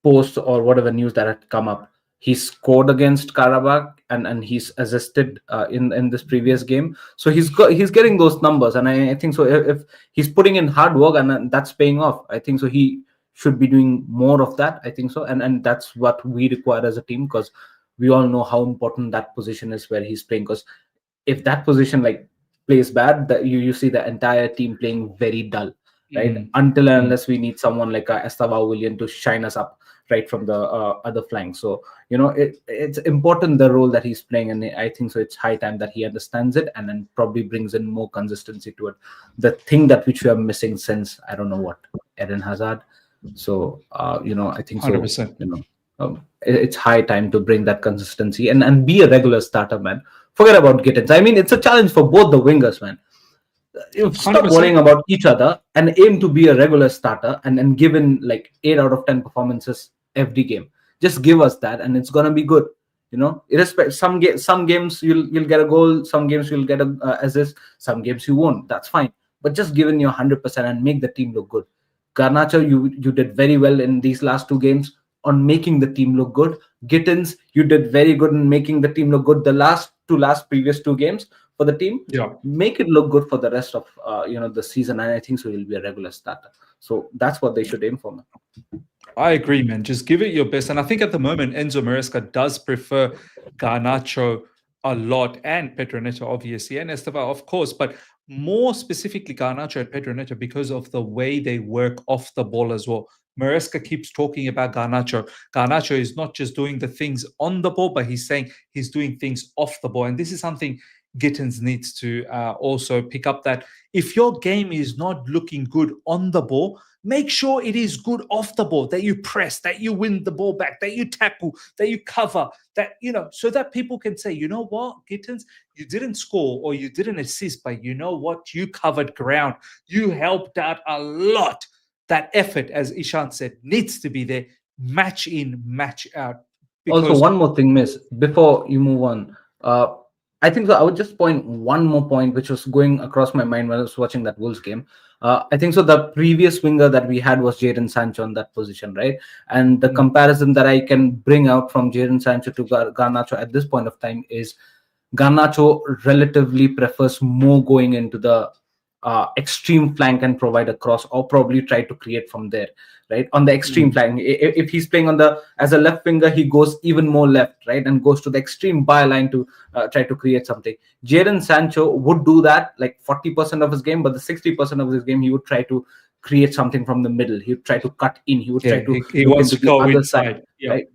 post or whatever news that had come up, he scored against Karabakh and he's assisted in this previous game. So he's getting those numbers, and I think so. If he's putting in hard work and that's paying off, I think so. He should be doing more of that. I think so, and that's what we require as a team, because we all know how important that position is where he's playing. Because if that position plays bad, that you see the entire team playing very dull, right? Until and unless we need someone like Estevao William to shine us up right from the other flank. So it's important the role that he's playing, and I think so it's high time that he understands it and then probably brings in more consistency to it. The thing that which we are missing since I don't know what, Eden Hazard. So I think so 100%. It's high time to bring that consistency and be a regular starter, man. Forget about Gittins. I mean, it's a challenge for both the wingers, man. Stop 100%. worrying about each other and aim to be a regular starter and give in 8 out of 10 performances every game. Just give us that and it's gonna be good. Irrespective, some games you'll get a goal, some games you'll get a assist, some games you won't. That's fine. But just give in your 100% and make the team look good. Garnacho, you did very well in these last 2 games on making the team look good. Gittins, you did very good in making the team look good. The previous 2 games for the team, make it look good for the rest of the season, and I think so he'll be a regular starter. So that's what they should aim for, man. I agree, man. Just give it your best. And I think at the moment, Enzo Maresca does prefer Garnacho a lot, and Pedro Neto, obviously, and Estevao, of course, but more specifically Garnacho and Pedro Neto because of the way they work off the ball as well. Maresca keeps talking about Garnacho. Garnacho is not just doing the things on the ball, but he's saying he's doing things off the ball. And this is something Gittins needs to also pick up, that if your game is not looking good on the ball, make sure it is good off the ball, that you press, that you win the ball back, that you tackle, that you cover, that, so that people can say, you know what, Gittins, you didn't score or you didn't assist, but you know what, you covered ground. You helped out a lot. That effort, as Ishant said, needs to be there, match in, match out. Also, one more thing, Miss, before you move on. I think I would just point one more point, which was going across my mind when I was watching that Wolves game. I think so. The previous winger that we had was Jadon Sancho on that position, right? And the comparison that I can bring out from Jadon Sancho to Garnacho at this point of time is Garnacho relatively prefers more going into the extreme flank and provide a cross, or probably try to create from there, right? On the extreme flank, if he's playing as a left winger, he goes even more left, right, and goes to the extreme byline to try to create something. Jadon Sancho would do that 40% of his game, but the 60% of his game he would try to create something from the middle. He would try to cut in. He would try to he wants to go the other inside. side, right?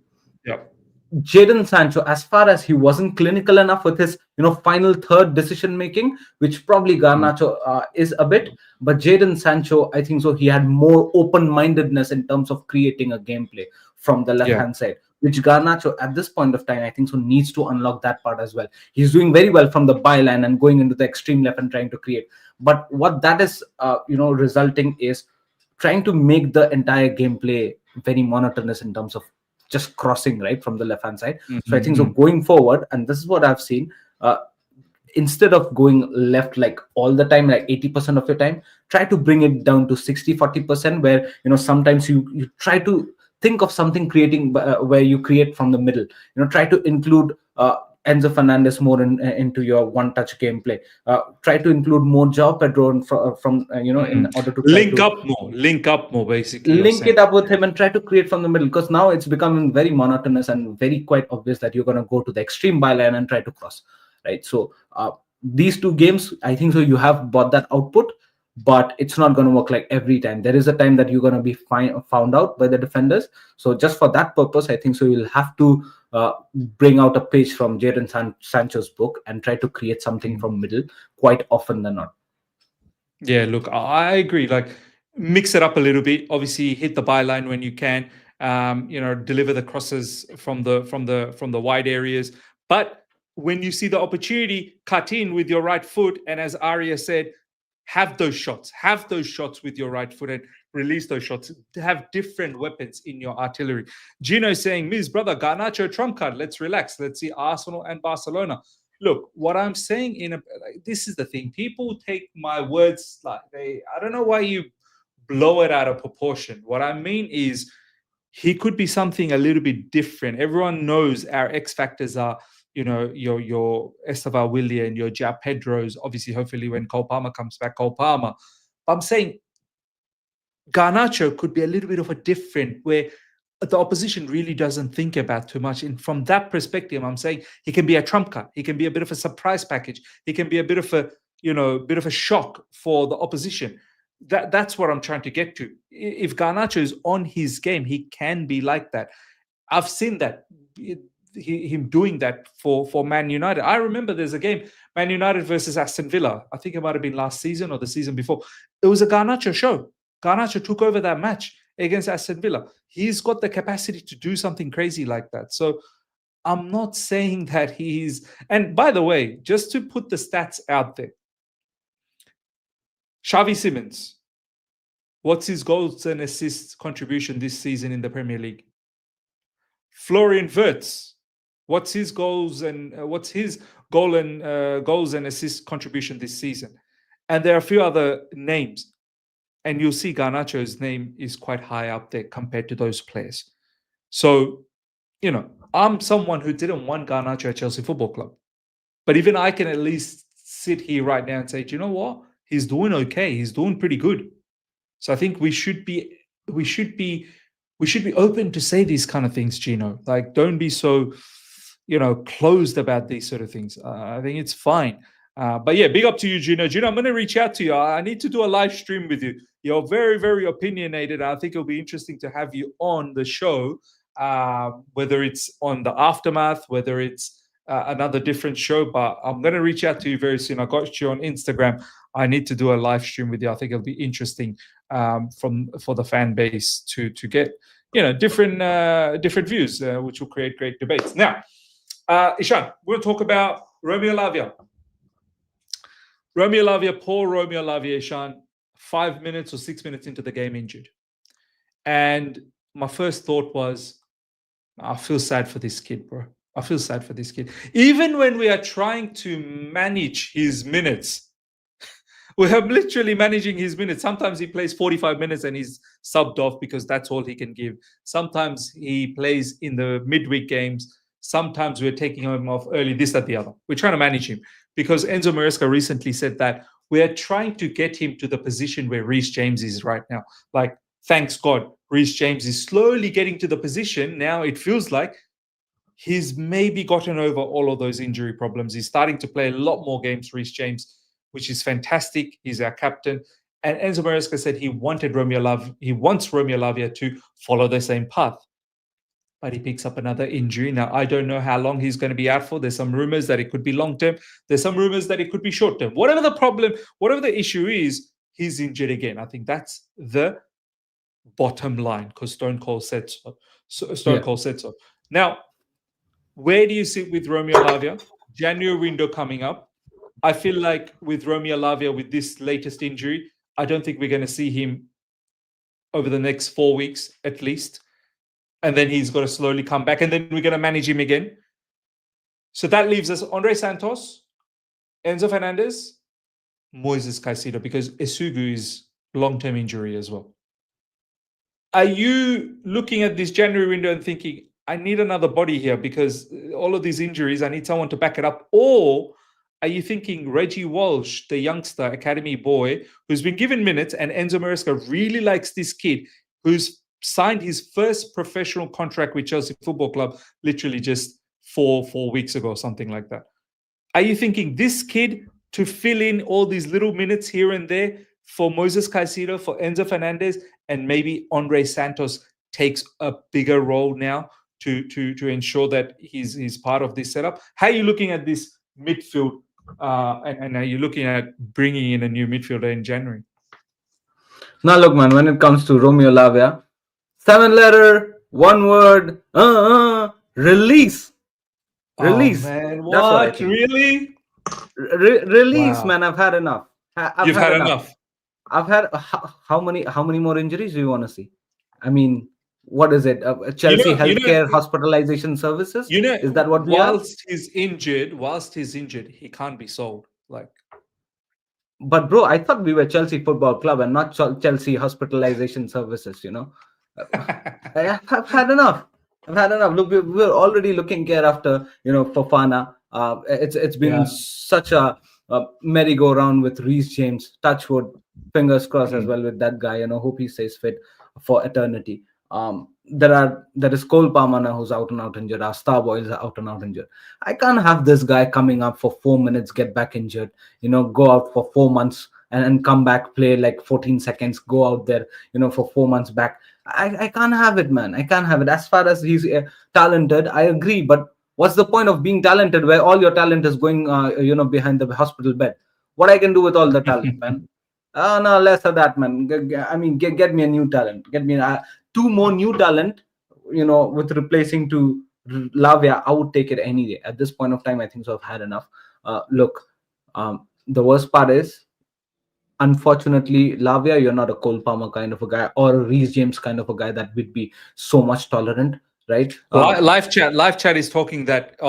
Jadon Sancho, as far as he wasn't clinical enough with his final third decision making, which probably Garnacho is a bit, but Jadon Sancho, I think so he had more open-mindedness in terms of creating a gameplay from the left hand side. which Garnacho at this point of time, I think so, needs to unlock that part as well. He's doing very well from the byline and going into the extreme left and trying to create. But what that is, resulting is trying to make the entire gameplay very monotonous in terms of just crossing right from the left hand side. So I think so going forward, and this is what I've seen. Instead of going left like all the time, like 80% of your time, try to bring it down to 60-40%, where sometimes you try to think of something creating where you create from the middle. Try to include Enzo Fernandez more into your one-touch gameplay. Try to include more João Pedro in order to link up more, basically. Link it up with him and try to create from the middle, because now it's becoming very monotonous and very quite obvious that you're going to go to the extreme byline and try to cross. Right, so these two games, I think so, you have bought that output, but it's not going to work like every time. There is a time that you're going to be found out by the defenders. So just for that purpose, I think so, you'll have to bring out a page from Jadon Sancho's book and try to create something from middle quite often than not. Yeah, look, I agree. Like, mix it up a little bit. Obviously, hit the byline when you can. Deliver the crosses from the wide areas, but when you see the opportunity, cut in with your right foot, and as Arya said, have those shots with your right foot and release those shots. To have different weapons in your artillery. Gino saying, Ms. brother, Garnacho trump card. Let's relax. Let's see Arsenal and Barcelona. Look, what I'm saying this is the thing. People take my words like I don't know why you blow it out of proportion. What I mean is, he could be something a little bit different. Everyone knows our X factors are, your Estevao Willian, your João Pedros, obviously, hopefully when Cole Palmer comes back, Cole Palmer. But I'm saying Garnacho could be a little bit of a different, where the opposition really doesn't think about too much. And from that perspective, I'm saying he can be a trump card. He can be a bit of a surprise package. He can be a bit of a shock for the opposition. That's what I'm trying to get to. If Garnacho is on his game, he can be like that. I've seen that. Him doing that for Man United. I remember there's a game, Man United versus Aston Villa. I think it might have been last season or the season before. It was a Garnacho show. Garnacho took over that match against Aston Villa. He's got the capacity to do something crazy like that. So I'm not saying that he's... And by the way, just to put the stats out there, Xavi Simons, what's his goals and assists contribution this season in the Premier League? Florian Wirtz, what's his goals and goals and assist contribution this season? And there are a few other names, and you'll see Garnacho's name is quite high up there compared to those players. So, I'm someone who didn't want Garnacho at Chelsea Football Club, but even I can at least sit here right now and say, do you know what? He's doing okay. He's doing pretty good. So I think we should be open to say these kind of things, Gino. Like, don't be so, closed about these sort of things. I think it's fine. But yeah, big up to you, Gino. Gino, I'm going to reach out to you. I need to do a live stream with you. You're very, very opinionated. I think it'll be interesting to have you on the show, whether it's on the Aftermath, whether it's another different show. But I'm going to reach out to you very soon. I got you on Instagram. I need to do a live stream with you. I think it'll be interesting for the fan base to get different views, which will create great debates. Now, Ishan, we'll talk about Romeo Lavia. Poor Romeo Lavia, Ishan, 5 minutes or 6 minutes into the game injured. And my first thought was, I feel sad for this kid, bro. I feel sad for this kid. Even when we are trying to manage his minutes, we are literally managing his minutes. Sometimes he plays 45 minutes and he's subbed off because that's all he can give. Sometimes he plays in the midweek games. Sometimes we're taking him off early, this, that, the other. We're trying to manage him because Enzo Maresca recently said that we are trying to get him to the position where Reece James is right now. Like, thanks God, Reece James is slowly getting to the position. Now it feels like he's maybe gotten over all of those injury problems. He's starting to play a lot more games, Reece James, which is fantastic. He's our captain. And Enzo Maresca said he wants Romeo Lavia to follow the same path. But he picks up another injury. Now, I don't know how long he's going to be out for. There's some rumors that it could be long-term. There's some rumors that it could be short-term. Whatever the problem, whatever the issue is, he's injured again. I think that's the bottom line because Stone Cold said so. Now, where do you sit with Romeo Lavia? January window coming up. I feel like with Romeo Lavia, with this latest injury, I don't think we're going to see him over the next 4 weeks at least. And then he's got to slowly come back, and then we're going to manage him again. So that leaves us Andre Santos, Enzo Fernandez, Moises Caicedo, because Esugu is long-term injury as well. Are you looking at this January window and thinking, I need another body here because all of these injuries, I need someone to back it up? Or are you thinking Reggie Walsh, the youngster academy boy, who's been given minutes, and Enzo Maresca really likes this kid who's signed his first professional contract with Chelsea Football Club literally just four weeks ago, something like that? Are you thinking this kid to fill in all these little minutes here and there for Moises Caicedo, for Enzo Fernandez, and maybe Andre Santos takes a bigger role now to ensure that he's part of this setup? How are you looking at this midfield, and are you looking at bringing in a new midfielder in January? Now, look, man, when it comes to Romeo Lavia, 7-letter, one word, release. Release. Oh, man, That's what I what? think. Really? Release, Wow. man. I've had enough. You've had enough. I've had how many more injuries do you want to see? I mean, what is it? Chelsea healthcare hospitalization services? Is that what we are? Whilst he's injured, he can't be sold. Like, but bro, I thought we were Chelsea Football Club and not Chelsea hospitalization services. I've had enough. Look, we're already looking care after Fofana. It's been such a merry-go-round with Reece James. Touchwood, fingers crossed as well with that guy. Hope he stays fit for eternity. There is Cole Palmer now who's out and out injured. Our star boys are out and out injured. I can't have this guy coming up for 4 minutes, get back injured, go out for 4 months and come back, play like 14 seconds, go out there, for 4 months back. I can't have it, man. I can't have it. As far as he's talented, I agree. But what's the point of being talented where all your talent is going, behind the hospital bed? What I can do with all the talent, man? No, less of that, man. Get me a new talent. Get me 2 more new talent, with replacing to Lavia. I would take it any day. At this point of time, I think so. I've had enough. Look, the worst part is, unfortunately, Lavia, you're not a Cole Palmer kind of a guy or a Reece James kind of a guy that would be so much tolerant, right? Live chat is talking that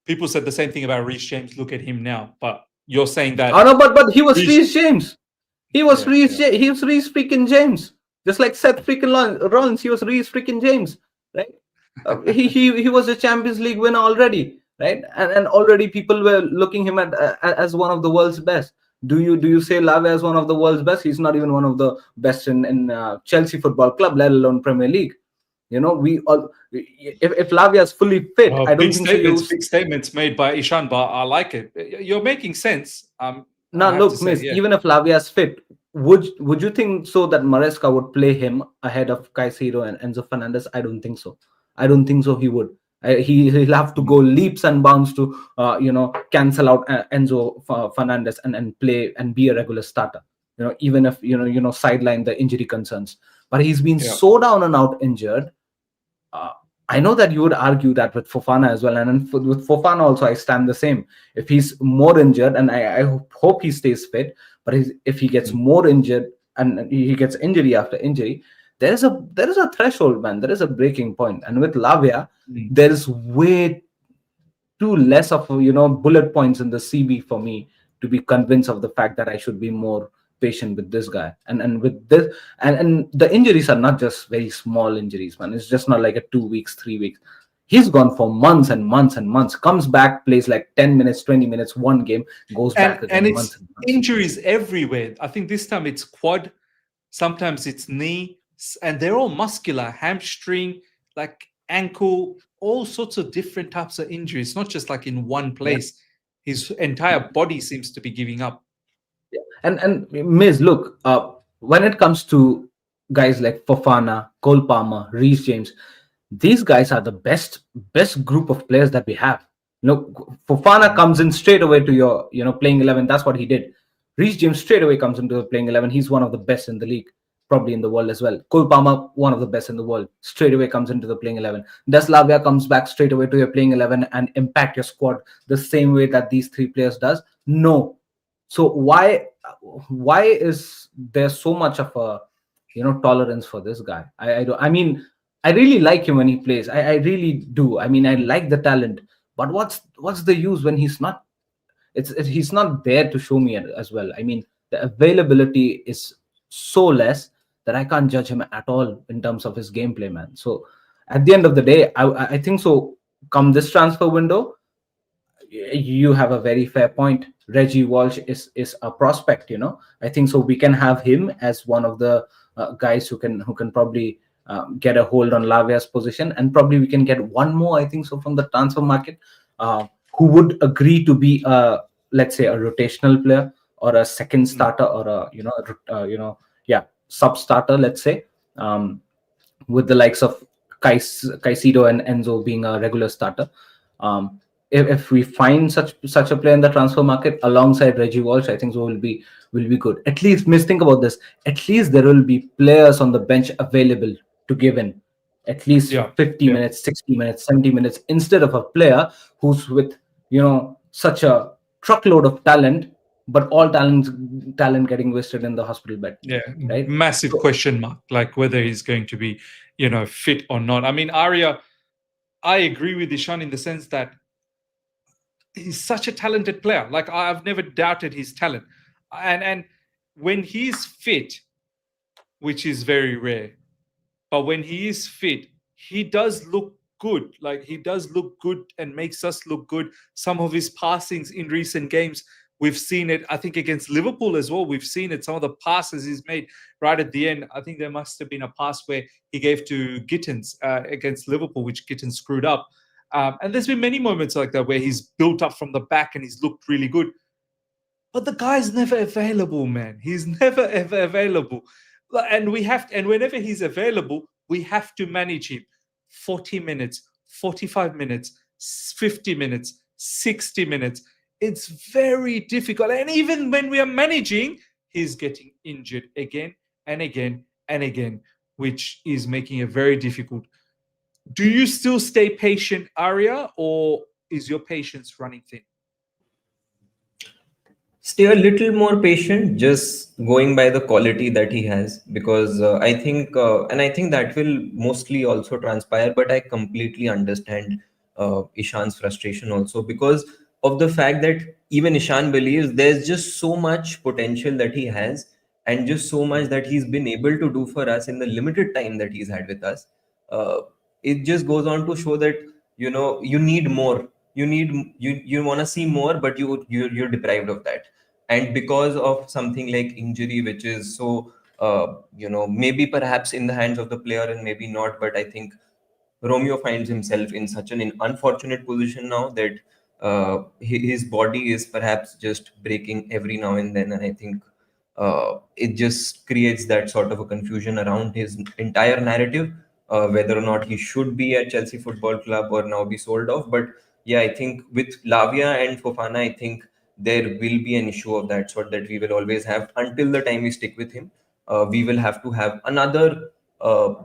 people said the same thing about Reece James. Look at him now, but you're saying that. Oh no, but he was Reece James. He was Reece freaking James. Just like Seth freaking Rollins, he was Reece freaking James, right? He was a Champions League winner already, right? And already people were looking him at as one of the world's best. Do you say Lavia is one of the world's best? He's not even one of the best in Chelsea Football Club, let alone Premier League. If Lavia is fully fit, I don't think big statements made by Ishan, but I like it. You're making sense. Now look, miss, even if Lavia is fit, would you think so that Maresca would play him ahead of Caicedo and Enzo Fernandez? I don't think so. He would. He'll have to go leaps and bounds to cancel out Enzo Fernandez and play and be a regular starter. Even if sideline the injury concerns. But he's been so down and out injured. I know that you would argue that with Fofana as well, and with Fofana also I stand the same. If he's more injured, and I hope he stays fit, but if he gets more injured and he gets injury after injury, there is a threshold, man. There is a breaking point. And with Lavia, there is way too less of bullet points in the CV for me to be convinced of the fact that I should be more patient with this guy. And with this, and the injuries are not just very small injuries, man. It's just not like a 2 weeks, 3 weeks. He's gone for months and months and months, comes back, plays like 10 minutes, 20 minutes, one game, goes back again. And it's injuries everywhere. I think this time it's quad, sometimes it's knee, and they're all muscular, hamstring, like ankle, all sorts of different types of injuries, not just like in one place. His entire body seems to be giving up. And Miz, look, when it comes to guys like Fofana, Cole Palmer, Reece James, these guys are the best group of players that we have. Fofana comes in straight away to your playing 11. That's what he did. Reece James straight away comes into the playing 11. He's one of the best in the league. probably in the world as well. Cole Palmer, one of the best in the world, straight away comes into the playing 11. Does Lavia comes back straight away to your playing 11 and impact your squad the same way that these three players does? No. So why is there so much of a tolerance for this guy? I don't. I mean, I really like him when he plays. I really do. I mean, I like the talent. But what's the use when he's not? He's not there to show me as well. I mean, the availability is so less that I can't judge him at all in terms of his gameplay, man. So at the end of the day, I think so. Come this transfer window, you have a very fair point. Reggie Walsh is a prospect. I think so. We can have him as one of the guys who can probably get a hold on Lavia's position, and probably we can get one more. I think so from the transfer market, who would agree to be let's say a rotational player or a second starter or sub starter. Let's say with the likes of Caicedo and Enzo being a regular starter. If we find such a player in the transfer market alongside Reggie Walsh, I think so will be good. At least, think about this. At least there will be players on the bench available to give in at least 50 minutes, 60 minutes, 70 minutes, instead of a player who's with such a truckload of talent, but all talent getting wasted in the hospital bed. Yeah, right? Massive question mark, like whether he's going to be fit or not. I mean, Arya, I agree with Ishan in the sense that he's such a talented player. Like, I've never doubted his talent. And when he's fit, which is very rare, but when he is fit, he does look good. Like, he does look good and makes us look good. Some of his passings in recent games, we've seen it, I think, against Liverpool as well. We've seen it. Some of the passes he's made right at the end. I think there must have been a pass where he gave to Gittins against Liverpool, which Gittins screwed up. And there's been many moments like that where he's built up from the back and he's looked really good. But the guy's never available, man. He's never, ever available. And whenever he's available, we have to manage him. 40 minutes, 45 minutes, 50 minutes, 60 minutes. It's very difficult. And even when we are managing, he's getting injured again and again and again, which is making it very difficult. Do you still stay patient, Arya, or is your patience running thin? Stay a little more patient, just going by the quality that he has, because I think that will mostly also transpire. But I completely understand Ishan's frustration also, because of the fact that even Ishan believes there's just so much potential that he has, and just so much that he's been able to do for us in the limited time that he's had with us. It just goes on to show that you need more. You want to see more, but you're deprived of that. And because of something like injury, which is so maybe perhaps in the hands of the player and maybe not, but I think Romeo finds himself in such an unfortunate position now that his body is perhaps just breaking every now and then. And I think it just creates that sort of a confusion around his entire narrative, whether or not he should be at Chelsea Football Club or now be sold off. But yeah, I think with Lavia and Fofana, I think there will be an issue of that sort that we will always have until the time we stick with him. We will have to have another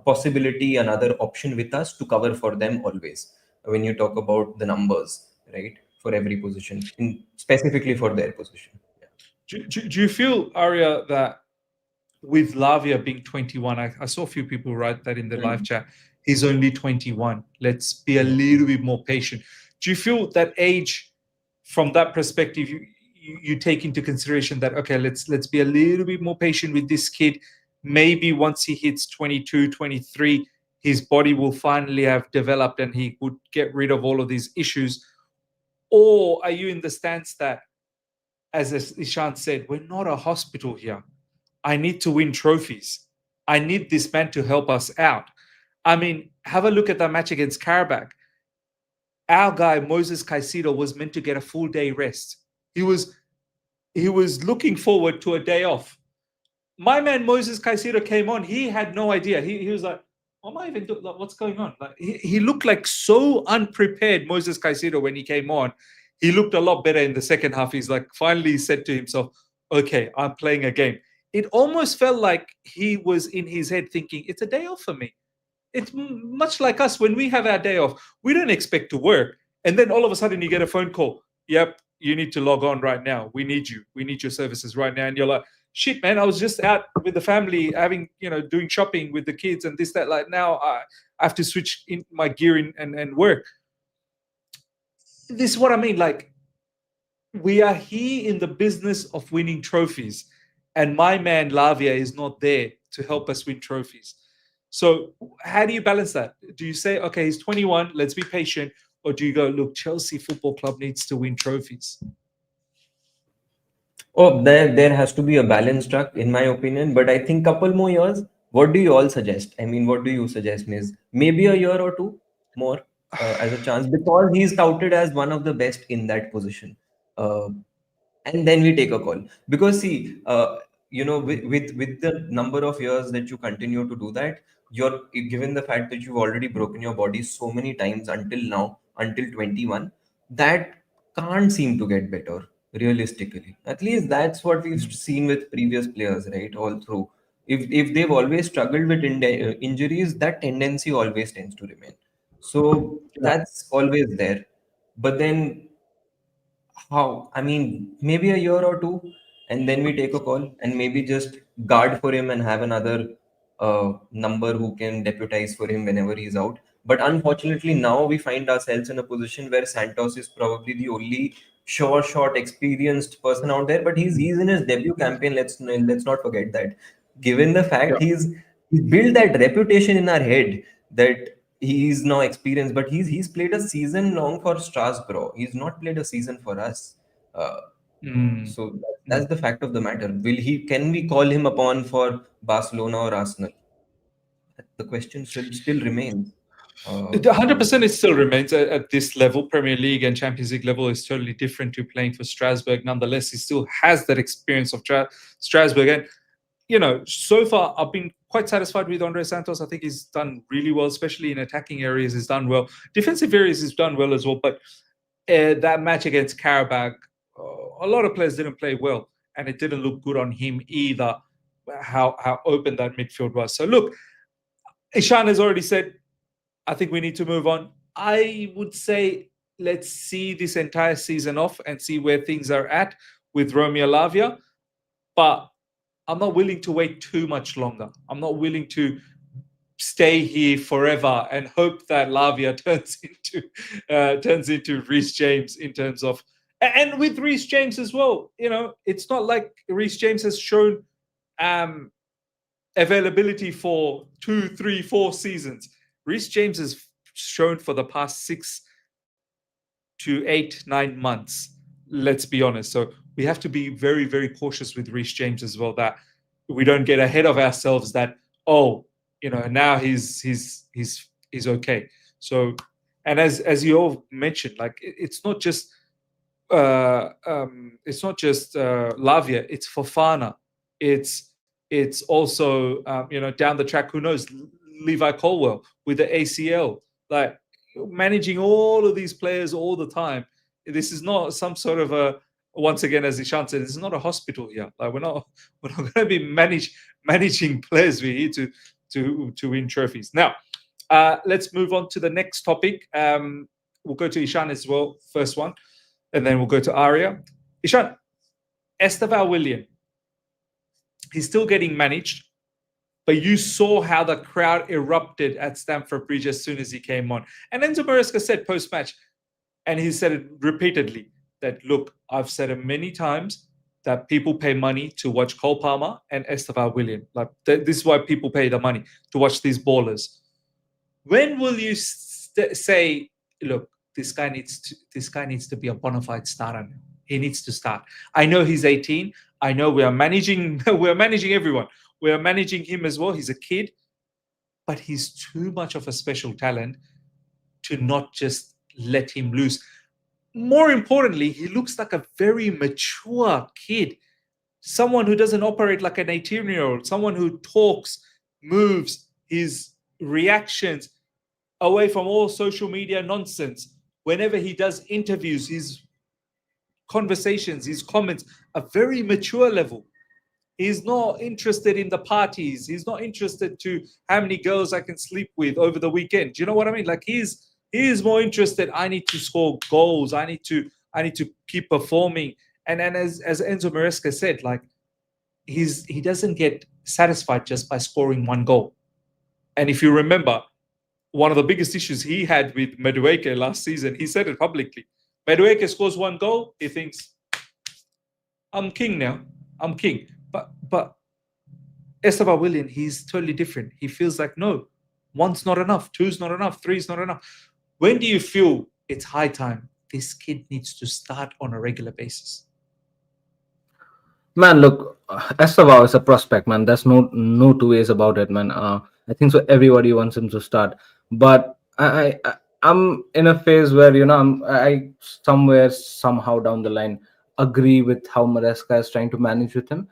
possibility, another option with us to cover for them always. When you talk about the numbers, right, for every position, specifically for their position. Yeah. Do you feel, Arya, that with Lavia being 21, I saw a few people write that in the live chat, he's only 21. Let's be a little bit more patient. Do you feel that age, from that perspective, you take into consideration that, okay, let's be a little bit more patient with this kid. Maybe once he hits 22, 23, his body will finally have developed and he would get rid of all of these issues? Or are you in the stance that, as Ishan said, we're not a hospital here. I need to win trophies. I need this man to help us out. I mean, have a look at that match against Karabakh. Our guy, Moses Caicedo, was meant to get a full day rest. He was looking forward to a day off. My man, Moses Caicedo, came on. He had no idea. He was like, what am I even doing? Like, what's going on? Like, he looked like so unprepared, Moses Caicedo, when he came on. He looked a lot better in the second half. He's like, finally said to himself, okay, I'm playing a game. it almost felt like he was in his head thinking, it's a day off for me. It's much like us when we have our day off. We don't expect to work. And then all of a sudden you get a phone call. Yep, you need to log on right now. We need you. We need your services right now. And you're like, shit, man, I was just out with the family having, doing shopping with the kids and this, that. Like now I have to switch in my gear and work. This is what I mean. Like, we are here in the business of winning trophies. And my man Lavia is not there to help us win trophies. So how do you balance that? Do you say, okay, he's 21, let's be patient? Or do you go, look, Chelsea Football Club needs to win trophies? Oh, there has to be a balance struck, in my opinion. But I think couple more years. What do you all suggest? I mean, what do you suggest, Miss? Maybe a year or two more as a chance, because he's touted as one of the best in that position. And then we take a call. Because see, with the number of years that you continue to do that, you're given the fact that you've already broken your body so many times until now, until 21, that can't seem to get better realistically. At least that's what we've seen with previous players, right? All through. If they've always struggled with injuries, that tendency always tends to remain. So that's always there. But then how? I mean, maybe a year or two, and then we take a call and maybe just guard for him and have another number who can deputize for him whenever he's out. But unfortunately, now we find ourselves in a position where Santos is probably the only sure shot experienced person out there. But he's in his debut campaign. Let's not forget that. Given the fact he's built that reputation in our head that he's now experienced, but he's played a season long for Strasbourg. He's not played a season for us. Uh, so that's the fact of the matter. Can we call him upon for Barcelona or Arsenal? The question still remains. 100% it still remains at this level. Premier League and Champions League level is totally different to playing for Strasbourg. Nonetheless, he still has that experience of Strasbourg. And, so far, I've been quite satisfied with Andre Santos. I think he's done really well, especially in attacking areas. He's done well. Defensive areas, he's done well as well. But that match against Karabakh, a lot of players didn't play well. And it didn't look good on him either, how open that midfield was. So, look, Ishan has already said, I think we need to move on. I would say let's see this entire season off and see where things are at with Romeo Lavia. But I'm not willing to wait too much longer. I'm not willing to stay here forever and hope that Lavia turns into Reece James in terms of, and with Reece James as well. It's not like Reece James has shown availability for 2, 3, 4 seasons. Reece James has shown for the past 6 to 8, 9 months. Let's be honest. So we have to be very, very cautious with Reece James as well, that we don't get ahead of ourselves that, now he's okay. So, and as you all mentioned, like it's not just Lavia, it's Fofana, it's also down the track, who knows, Levi Colwell with the ACL, like managing all of these players all the time. This is not some sort of a, once again, as Ishan said, this is not a hospital here. Like we're not going to be managing players. We're here to win trophies. Now, let's move on to the next topic. We'll go to Ishan as well, first one, and then we'll go to Arya. Ishan, Estevao William, he's still getting managed. But you saw how the crowd erupted at Stamford Bridge as soon as he came on. And Enzo Maresca said post-match, and he said it repeatedly, that, look, I've said it many times that people pay money to watch Cole Palmer and Estevao William. Like, this is why people pay the money, to watch these ballers. When will you say, look, this guy needs to be a bona fide starter now. He needs to start. I know he's 18. I know we are managing everyone. We are managing him as well. He's a kid, but he's too much of a special talent to not just let him loose. More importantly, he looks like a very mature kid, someone who doesn't operate like an 18-year-old, someone who talks, moves, his reactions away from all social media nonsense. Whenever he does interviews, his conversations, his comments are very mature level. He's not interested in the parties. He's not interested to how many girls I can sleep with over the weekend. Do you know what I mean? Like he's more interested. I need to score goals. I need to keep performing. And as Enzo Maresca said, like he doesn't get satisfied just by scoring one goal. And if you remember, one of the biggest issues he had with Madueke last season, he said it publicly. Madueke scores one goal, he thinks, I'm king now. I'm king. But Estevao Willian, he's totally different. He feels like, no, one's not enough, two's not enough, three's not enough. When do you feel it's high time this kid needs to start on a regular basis? Man, look, Estevao is a prospect, man. There's no two ways about it, man. I think so. Everybody wants him to start, but I'm in a phase where I somewhere somehow down the line agree with how Maresca is trying to manage with him.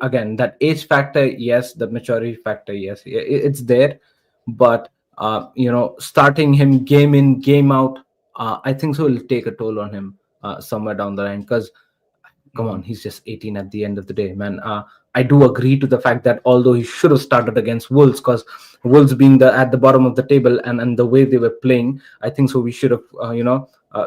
Again, that age factor, yes, the maturity factor, yes, it's there, but starting him game in game out, I think so will take a toll on him somewhere down the line, because come on, he's just 18 at the end of the day, man. I do agree to the fact that although he should have started against Wolves, because Wolves being at the bottom of the table and the way they were playing, I think so we should have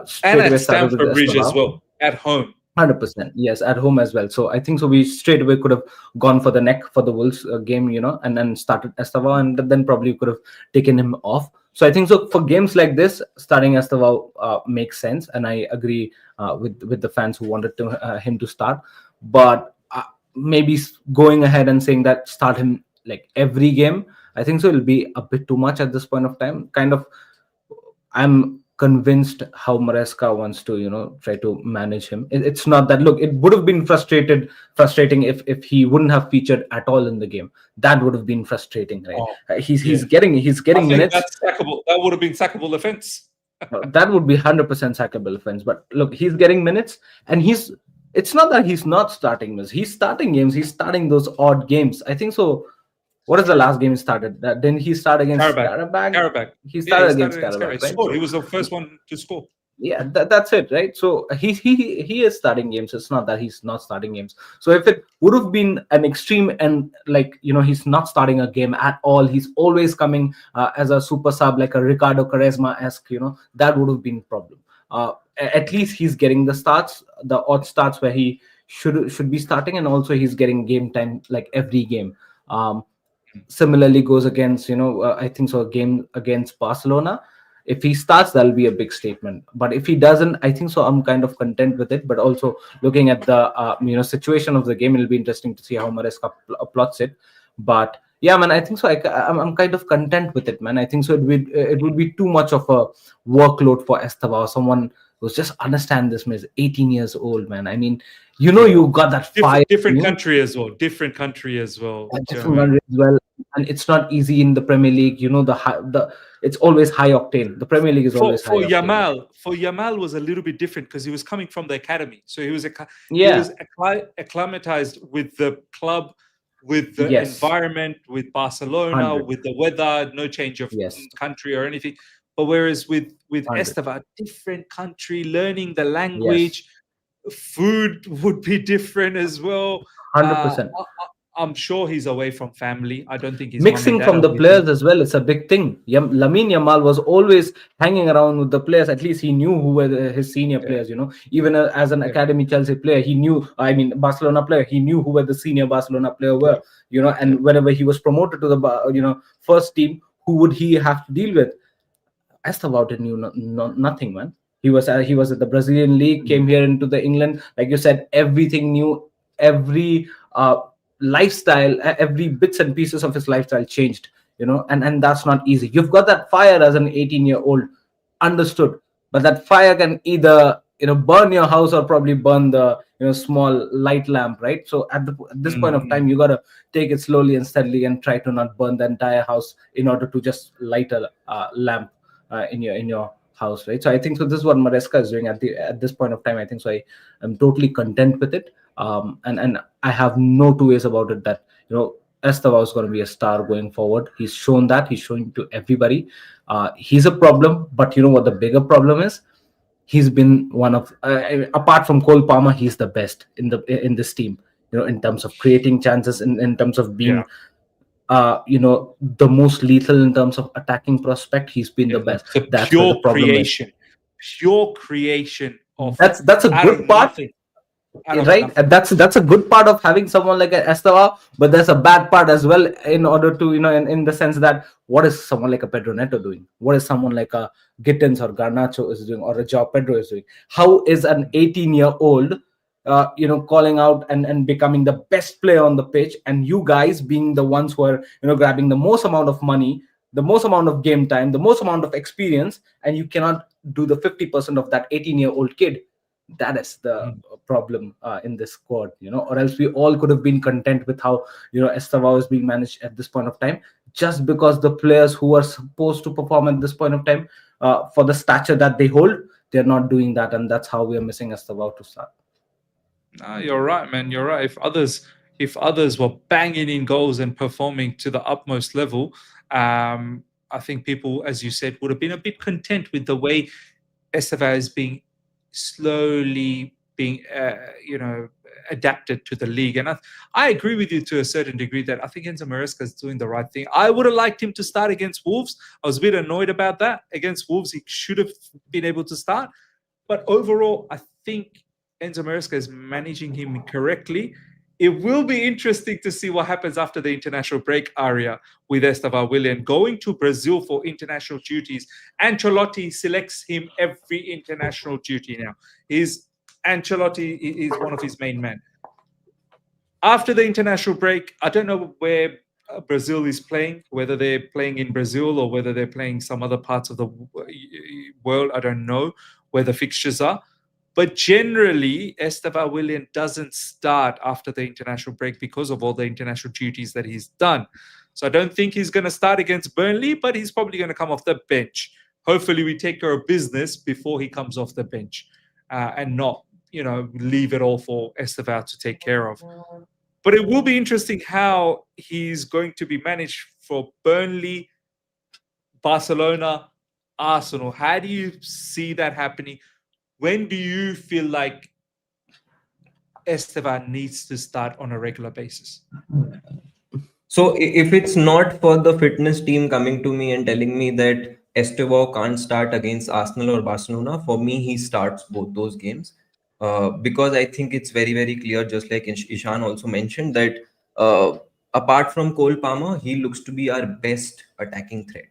straight and away at started with Stamford Bridge as Estevao. well, at home. 100%, yes, at home as well. So I think so we straight away could have gone for the neck for the Wolves game, and then started Estevao, and then probably could have taken him off. So I think so for games like this, starting Estevao makes sense, and I agree with the fans who wanted him to start. But maybe going ahead and saying that start him like every game, I think so it'll be a bit too much at this point of time. Kind of, I'm convinced how Maresca wants to try to manage him. It's not that, look, it would have been frustrating if he wouldn't have featured at all in the game. That would have been frustrating, right? He's getting I think minutes. that's sackable. That would have been sackable offense. That would be 100% sackable offense. But look, he's getting minutes, and it's not that he's not starting games. He's starting games. He's starting those odd games. I think so. What is the last game he started? Didn't he start against Qarabag. He started against Qarabag, He right? scored. He was the first one to score. Yeah, that's it, right? So he is starting games. It's not that he's not starting games. So if it would have been an extreme and he's not starting a game at all, he's always coming as a super sub, like a Ricardo Quaresma-esque, that would have been a problem. At least he's getting the starts, the odd starts where he should be starting, and also he's getting game time like every game. Similarly goes against I think so a game against Barcelona. If he starts, that'll be a big statement. But if he doesn't, I think so I'm kind of content with it. But also looking at the situation of the game, it'll be interesting to see how Maresca plots it. But yeah, man, I think so. I'm kind of content with it, man. I think so. It would be too much of a workload for Estevao, someone who's just understand this, man. Is 18 years old, man. I mean, you got that fire. Different country as well. Different country as well. Different country as well. And it's not easy in the Premier League. It's always high octane. The Premier League is always high octane. For Yamal was a little bit different because he was coming from the academy, so he was acclimatized with the club, with the environment, with Barcelona, 100. with the weather, no change of country or anything. But whereas with Estevao, different country, learning the language, food would be different as well. 100%. I'm sure he's away from family. I don't think he's mixing from the players as well. It's a big thing. Lamine Yamal was always hanging around with the players. At least he knew who were his senior players. Even as an academy Chelsea player, he knew. I mean, Barcelona player, he knew who were the senior Barcelona player were. And whenever he was promoted to the first team, who would he have to deal with? Estevao knew nothing, man. He was at the Brazilian league, came here into the England, like you said, everything new, every lifestyle, every bits and pieces of his lifestyle changed, and that's not easy. You've got that fire as an 18-year-old, understood, but that fire can either burn your house or probably burn the small light lamp, right? So at this point of time, you got to take it slowly and steadily and try to not burn the entire house in order to just light a lamp in your house, right? So I think so this is what Maresca is doing at this point of time. I think so I'm totally content with it, and I have no two ways about it that Estevao is going to be a star going forward. He's shown that. He's showing to everybody. He's a problem, but what the bigger problem is? He's been one of apart from Cole Palmer, he's the best in this team. in terms of creating chances, in terms of being Yeah. the most lethal in terms of attacking prospect. He's been the best. The That's where the problem is. pure creation of That's a out good of part, nothing, out of right? nothing. And that's a good part of having someone like Estevao, but there's a bad part as well, in order to in the sense that, what is someone like a Pedro Neto doing? What is someone like a Gittins or Garnacho is doing, or a Joao Pedro is doing? How is an 18-year-old calling out and becoming the best player on the pitch, and you guys being the ones who are grabbing the most amount of money, the most amount of game time, the most amount of experience, and you cannot do the 50% of that 18-year-old kid? That is the problem in this squad, or else we all could have been content with how Estevao is being managed at this point of time, just because the players who are supposed to perform at this point of time, for the stature that they hold, they're not doing that, and that's how we are missing Estevao to start. You're right, man. You're right. If others were banging in goals and performing to the utmost level, I think people, as you said, would have been a bit content with the way Estevao is being slowly being, adapted to the league. And I agree with you to a certain degree that I think Enzo Maresca is doing the right thing. I would have liked him to start against Wolves. I was a bit annoyed about that. Against Wolves, he should have been able to start. But overall, I think Enzo Maresca is managing him correctly. It will be interesting to see what happens after the international break, Aria, with Estevao Willian going to Brazil for international duties. Ancelotti selects him every international duty now. Ancelotti is one of his main men. After the international break, I don't know where Brazil is playing, whether they're playing in Brazil or whether they're playing some other parts of the world. I don't know where the fixtures are. But generally, Estevao Willian doesn't start after the international break because of all the international duties that he's done. So I don't think he's going to start against Burnley, but he's probably going to come off the bench. Hopefully, we take care of business before he comes off the bench, and not, leave it all for Estevao to take care of. But it will be interesting how he's going to be managed for Burnley, Barcelona, Arsenal. How do you see that happening? When do you feel like Estevao needs to start on a regular basis? So if it's not for the fitness team coming to me and telling me that Estevao can't start against Arsenal or Barcelona, for me he starts both those games, because I think it's very very clear, just like Ishan also mentioned, that apart from Cole Palmer, he looks to be our best attacking threat.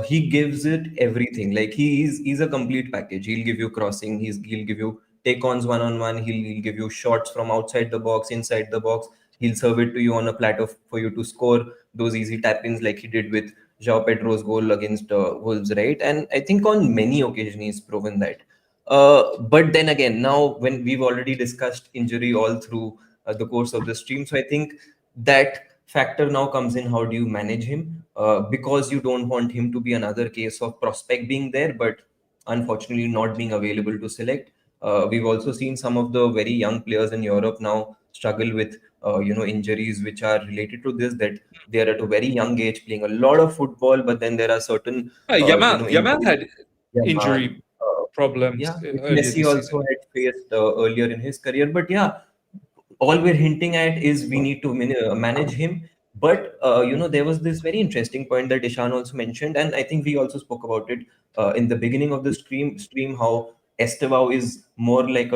He gives it everything. Like he's a complete package. He'll give you crossing. He'll give you take-ons one-on-one. He'll give you shots from outside the box, inside the box. He'll serve it to you on a platter for you to score those easy tap-ins like he did with Joao Pedro's goal against Wolves, right? And I think on many occasions he's proven that. But then again, now when we've already discussed injury all through the course of the stream, so I think that factor now comes in. How do you manage him? Because you don't want him to be another case of prospect being there, but unfortunately not being available to select. We've also seen some of the very young players in Europe now struggle with injuries which are related to this, that they are at a very young age playing a lot of football, but then there are certain Yamal had Yamal, injury problems which earlier Messi this also season. had faced earlier in his career. But yeah, all we're hinting at is we need to manage him. But there was this very interesting point that Ishan also mentioned, and I think we also spoke about it in the beginning of the stream, how Estevao is more like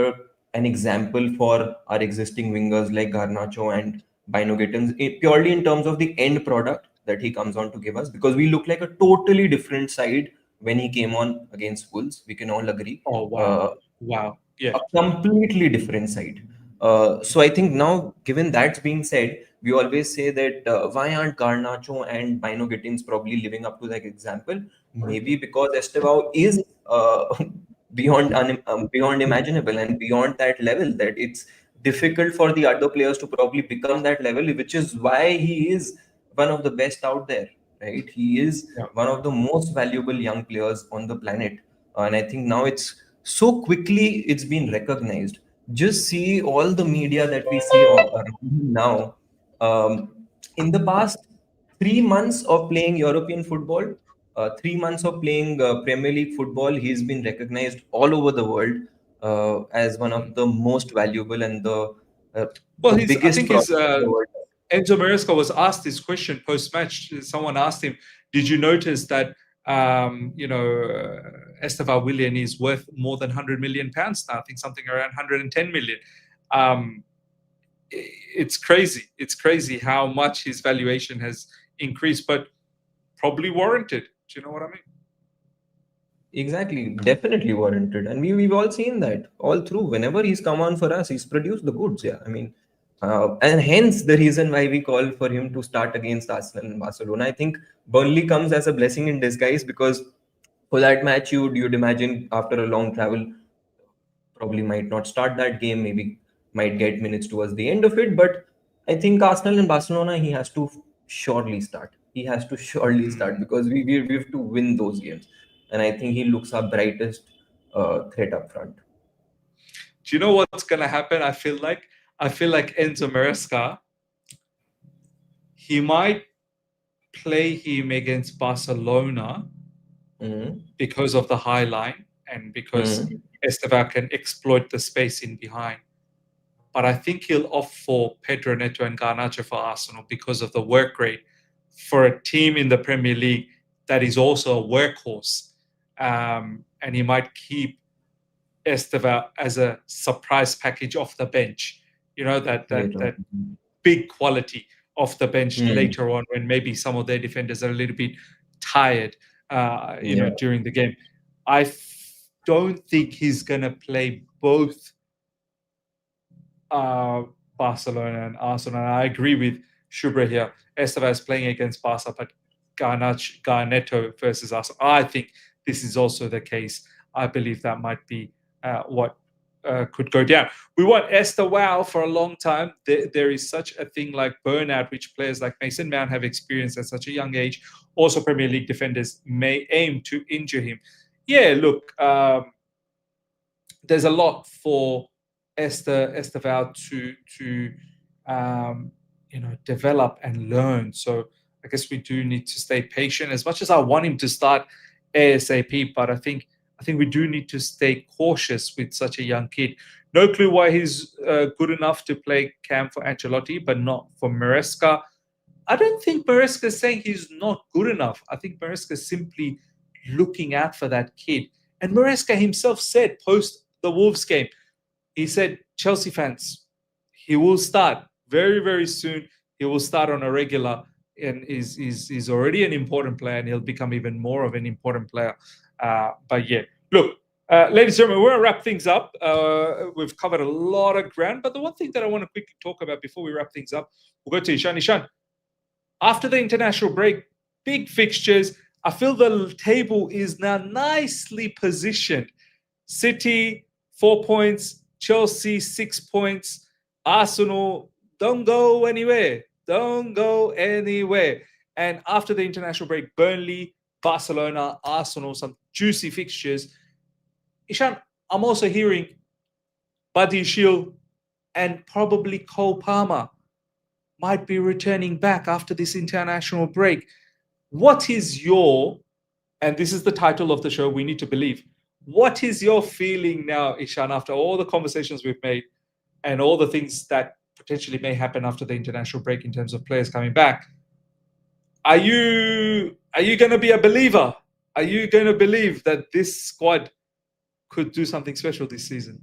an example for our existing wingers like Garnacho and Bino Gittins, purely in terms of the end product that he comes on to give us, because we look like a totally different side when he came on against Wolves. We can all agree. Oh, wow. Wow. Yeah. A completely different side. So I think now, given that's being said, we always say that why aren't Garnacho and Bino Gittins probably living up to that example? Maybe because Estevao is beyond imaginable and beyond that level, that it's difficult for the other players to probably become that level, which is why he is one of the best out there, right? He is Yeah. one of the most valuable young players on the planet, and I think now it's so quickly it's been recognized. Just see all the media that we see around now. In the past 3 months of playing European football, 3 months of playing Premier League football, he's been recognized all over the world as one of the most valuable and the Well, the I biggest think problem his in the World Cup. Enzo Maresca was asked this question post-match. Someone asked him, "Did you notice that Estevao Willian is worth more than £100 million now? I think something around 110 million." Um, it's crazy. It's crazy how much his valuation has increased, but probably warranted. Do you know what I mean? Exactly, definitely warranted, and we've all seen that all through. Whenever he's come on for us, he's produced the goods. Yeah, I mean, and hence the reason why we call for him to start against Arsenal and Barcelona. I think Burnley comes as a blessing in disguise, because for that match, you'd imagine after a long travel, probably might not start that game, maybe might get minutes towards the end of it. But I think Arsenal and Barcelona, he has to surely start. He has to surely start, because we have to win those games. And I think he looks our brightest threat up front. Do you know what's going to happen? I feel like Enzo Maresca, he might play him against Barcelona because of the high line and because Estevao can exploit the space in behind. But I think he'll opt for Pedro Neto and Garnacho for Arsenal because of the work rate for a team in the Premier League that is also a workhorse. And he might keep Estevao as a surprise package off the bench. You know, that big quality off the bench later on, when maybe some of their defenders are a little bit tired, during the game. I don't think he's going to play both Barcelona and Arsenal. And I agree with Shubra here. Estevao is playing against Barca, but Garnacho versus Arsenal. I think this is also the case. I believe that might be what could go down. We want Estevao for a long time. There is such a thing like burnout, which players like Mason Mount have experienced at such a young age. Also, Premier League defenders may aim to injure him. Yeah, look, there's a lot for Estevao to develop and learn. So I guess we do need to stay patient. As much as I want him to start ASAP, but I think we do need to stay cautious with such a young kid. No clue why he's good enough to play Cam for Ancelotti, but not for Maresca. I don't think Maresca is saying he's not good enough. I think Maresca is simply looking out for that kid. And Maresca himself said post the Wolves game, he said, Chelsea fans, he will start very, very soon. He will start on a regular, and is already an important player, and he'll become even more of an important player. But yeah, look, ladies and gentlemen, we're going to wrap things up. We've covered a lot of ground, but the one thing that I want to quickly talk about before we wrap things up, we'll go to Ishan. Ishan, after the international break, big fixtures. I feel the table is now nicely positioned. City, 4 points. Chelsea, 6 points. Arsenal, don't go anywhere. Don't go anywhere. And after the international break, Burnley, Barcelona, Arsenal, some juicy fixtures. Ishan, I'm also hearing Buddy Shield and probably Cole Palmer might be returning back after this international break. What is your, and this is the title of the show, We Need to Believe, what is your feeling now, Ishan, after all the conversations we've made and all the things that potentially may happen after the international break in terms of players coming back? Are you going to be a believer? Are you going to believe that this squad could do something special this season?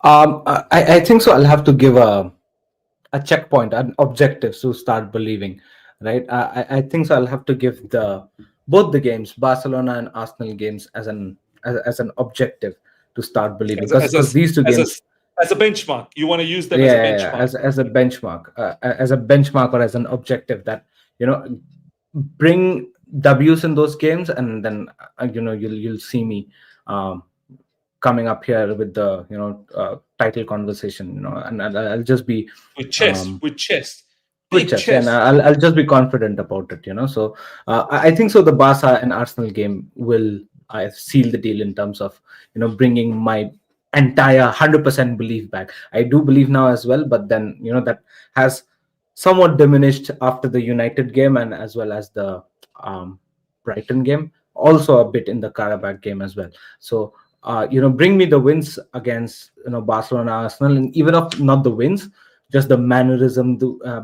I think so. I'll have to give a checkpoint, an objective to start believing, right? I think so. I'll have to give both the games, Barcelona and Arsenal games, as an objective to start believing, because these two games as a benchmark, you want to use them as a benchmark. As a benchmark, as a benchmark, or as an objective that bring W's in those games, and then you'll see me coming up here with the title conversation, and I'll just be with chest, and I'll just be confident about it, So I think so. The Barca and Arsenal game will seal the deal in terms of bringing my entire 100% belief back. I do believe now as well, but then that has somewhat diminished after the United game, and as well as the Brighton game, also a bit in the Karabakh game as well. So bring me the wins against Barcelona, Arsenal, and even if not the wins, just the mannerism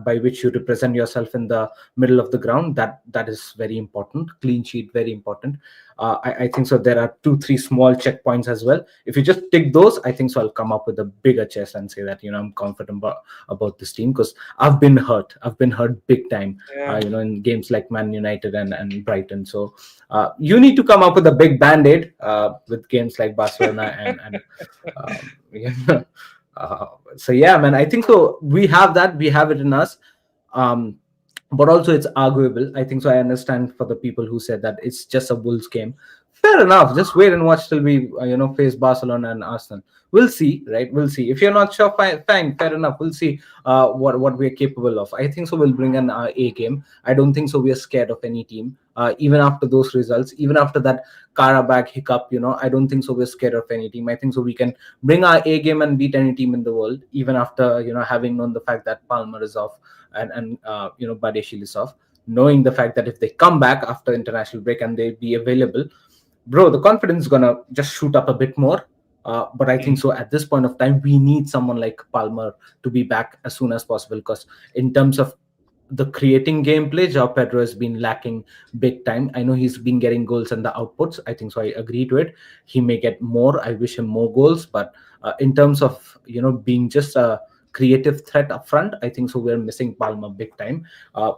by which you represent yourself in the middle of the ground. That is very important. Clean sheet, very important. I think so. There are 2-3 small checkpoints as well. If you just tick those, I think so. I'll come up with a bigger chest and say that I'm confident about this team, because I've been hurt. I've been hurt big time. Yeah. In games like Man United and Brighton. So you need to come up with a big band-aid with games like Barcelona and yeah. So yeah, man, I think so. We have that. We have it in us. Um, but also it's arguable. I think so. I understand for the people who said that it's just a Wolves game. Fair enough. Just wait and watch till we face Barcelona and Arsenal. We'll see, right? We'll see. If you're not sure, fine, fair enough. We'll see what we're capable of. I think so. We'll bring an A game. I don't think so. We're scared of any team. Even after those results, even after that Karabakh hiccup, I don't think so. We're scared of any team. I think so. We can bring our A game and beat any team in the world, even after having known the fact that Palmer is off and Badeshil is off, knowing the fact that if they come back after international break and they be available, bro, the confidence is gonna just shoot up a bit more. But I think so at this point of time, we need someone like Palmer to be back as soon as possible, because in terms of the creating gameplay, Joao Pedro has been lacking big time. I know he's been getting goals and the outputs. I think so. I agree to it. He may get more. I wish him more goals. But in terms of being just a creative threat up front, I think so. We're missing Palmer big time.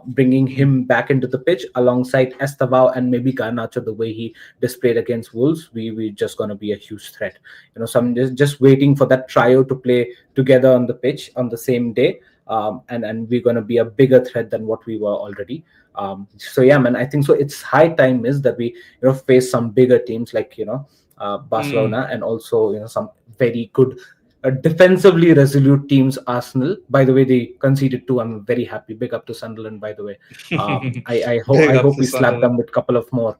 Bringing him back into the pitch alongside Estevao and maybe Garnacho, the way he displayed against Wolves, we just gonna be a huge threat. So I'm just waiting for that trio to play together on the pitch on the same day. And we're going to be a bigger threat than what we were already. So yeah, man, I think so. It's high time is that we face some bigger teams like Barcelona and also some very good defensively resolute teams. Arsenal, by the way, they conceded 2. I'm very happy. Big up to Sunderland, by the way. I hope we slap them with a couple of more.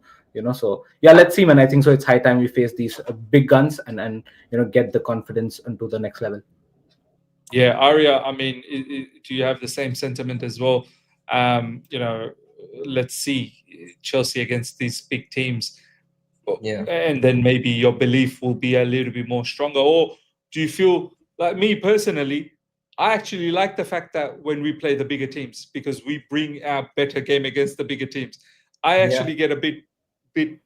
So yeah, let's see, man. I think so. It's high time we face these big guns and get the confidence into the next level. Yeah, Arya, I mean, do you have the same sentiment as well? Let's see Chelsea against these big teams. Yeah. And then maybe your belief will be a little bit more stronger. Or do you feel like me personally, I actually like the fact that when we play the bigger teams, because we bring our better game against the bigger teams. I actually get a bit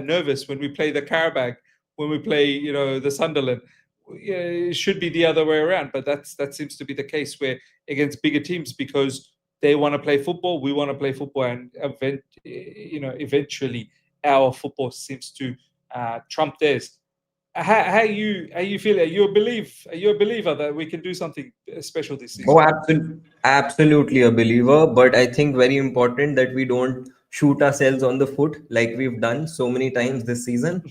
nervous when we play the Karabakh, when we play, the Sunderland. It should be the other way around, but that seems to be the case, where against bigger teams, because they want to play football, we want to play football, and eventually our football seems to trump theirs. How you feel? Are you a believer that we can do something special this season? Oh, absolutely a believer, but I think very important that we don't shoot ourselves on the foot like we've done so many times this season,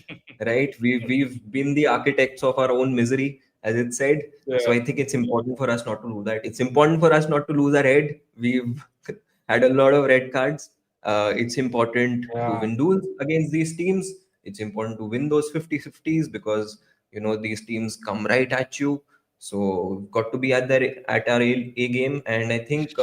right? We've been the architects of our own misery, as it said. So I think it's important for us not to do that. It's important for us not to lose our head. We've had a lot of red cards. It's important to win duels against these teams. It's important to win those 50-50s, because these teams come right at you. So we've got to be at our A game. And I think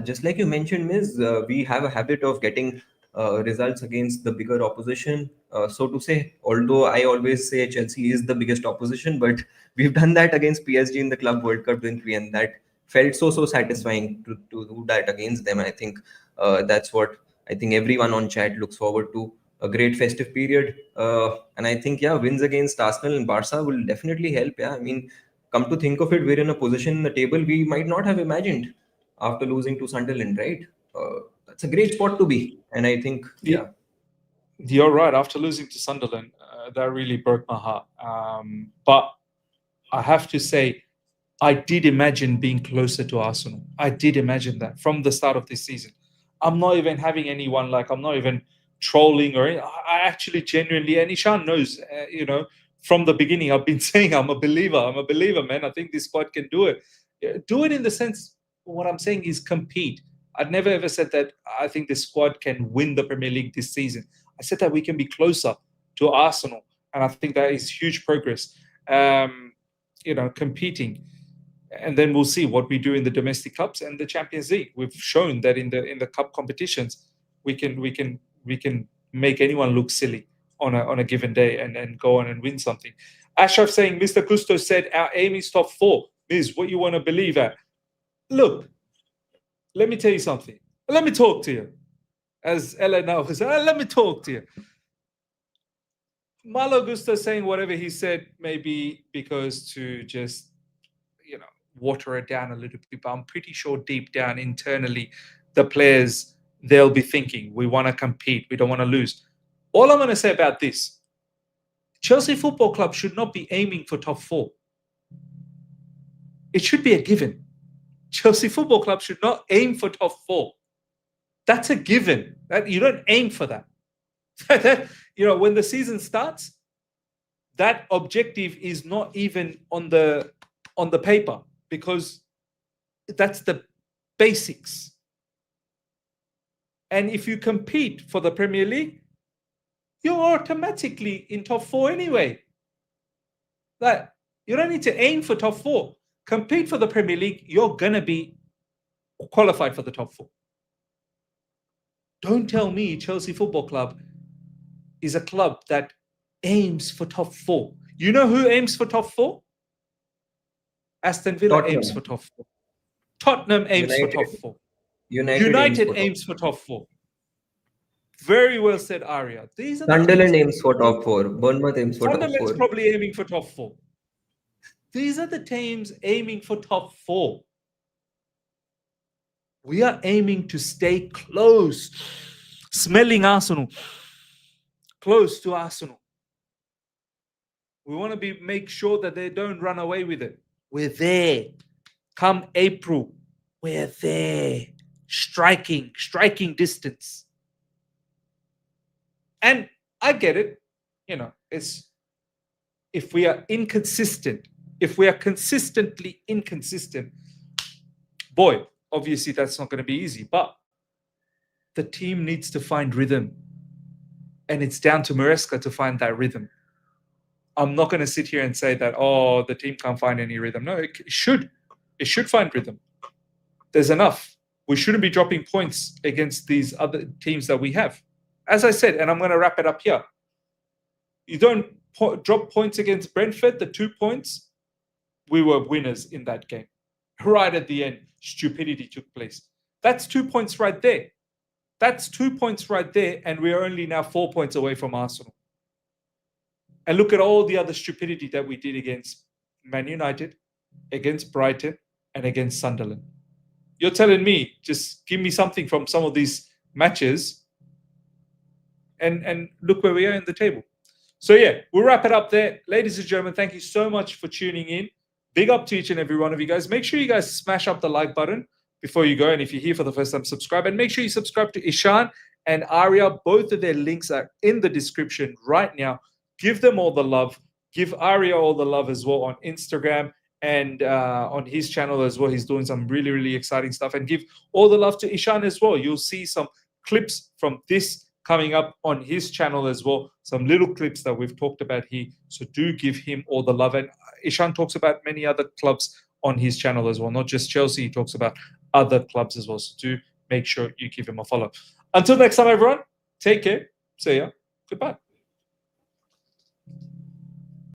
just like you mentioned, Miz, we have a habit of getting results against the bigger opposition, so to say. Although I always say Chelsea is the biggest opposition, but we've done that against PSG in the Club World Cup 23, and that felt so satisfying to do that against them. I think that's what I think everyone on chat looks forward to. A great festive period, and I think wins against Arsenal and Barca will definitely help. I mean, come to think of it, we're in a position in the table we might not have imagined after losing to Sunderland, right? That's a great spot to be, and I think you're right. After losing to Sunderland, that really broke my heart. But I have to say, I did imagine being closer to Arsenal. I did imagine that from the start of this season. I'm not even having anyone I'm not even trolling or anything. I actually genuinely, and Ishan knows, from the beginning, I've been saying I'm a believer, man. I think this squad can do it. Do it in the sense, what I'm saying is compete. I'd never ever said that I think the squad can win the Premier League this season. I said that we can be closer to Arsenal, and I think that is huge progress. Competing. And then we'll see what we do in the domestic cups and the Champions League. We've shown that in the cup competitions, we can make anyone look silly. on a given day and go on and win something. Ashraf saying, Mr. Gusto said our aim is top 4. Miz, what you want to believe at? Look, let me tell you something. Let me talk to you. As Ella now said, let me talk to you. Malo Gusto saying whatever he said maybe because to just, water it down a little bit. But I'm pretty sure deep down internally, the players, they'll be thinking, we want to compete. We don't want to lose. All I'm going to say about this, Chelsea Football Club should not be aiming for top 4. It should be a given. Chelsea Football Club should not aim for top 4. That's a given. That you don't aim for that. When the season starts, that objective is not even on the paper because that's the basics. And if you compete for the Premier League, you're automatically in top 4 anyway. That you don't need to aim for top 4. Compete for the Premier League, you're gonna be qualified for the top 4. Don't tell me Chelsea Football Club is a club that aims for top 4. You know who aims for top 4? Aston Villa aims for top 4. Tottenham aims for top 4. United aims for top 4. Very well said, Arya. These are Sunderland aims for top 4. Bournemouth aims for top 4. Sunderland's probably aiming for top 4. These are the teams aiming for top 4. We are aiming to stay close, smelling Arsenal, close to Arsenal. We want to make sure that they don't run away with it. We're there. Come April, we're there. Striking distance. And I get it. It's if we are inconsistent, if we are consistently inconsistent, boy, obviously that's not going to be easy. But the team needs to find rhythm. And it's down to Maresca to find that rhythm. I'm not going to sit here and say that, the team can't find any rhythm. No, it should. It should find rhythm. There's enough. We shouldn't be dropping points against these other teams that we have. As I said, and I'm going to wrap it up here. You don't drop points against Brentford, the 2 points. We were winners in that game. Right at the end, stupidity took place. That's 2 points right there. That's 2 points right there, and we're only now 4 points away from Arsenal. And look at all the other stupidity that we did against Man United, against Brighton, and against Sunderland. You're telling me, just give me something from some of these matches, and look where we are in the table. So yeah, we'll wrap it up there. Ladies and gentlemen, thank you so much for tuning in. Big up to each and every one of you guys. Make sure you guys smash up the like button before you go. And if you're here for the first time, subscribe. And make sure you subscribe to Ishan and Arya. Both of their links are in the description right now. Give them all the love. Give Arya all the love as well on Instagram and on his channel as well. He's doing some really, really exciting stuff. And give all the love to Ishan as well. You'll see some clips from this coming up on his channel as well. Some little clips that we've talked about here. So do give him all the love. And Ishan talks about many other clubs on his channel as well. Not just Chelsea. He talks about other clubs as well. So do make sure you give him a follow. Until next time, everyone. Take care. See ya. Goodbye.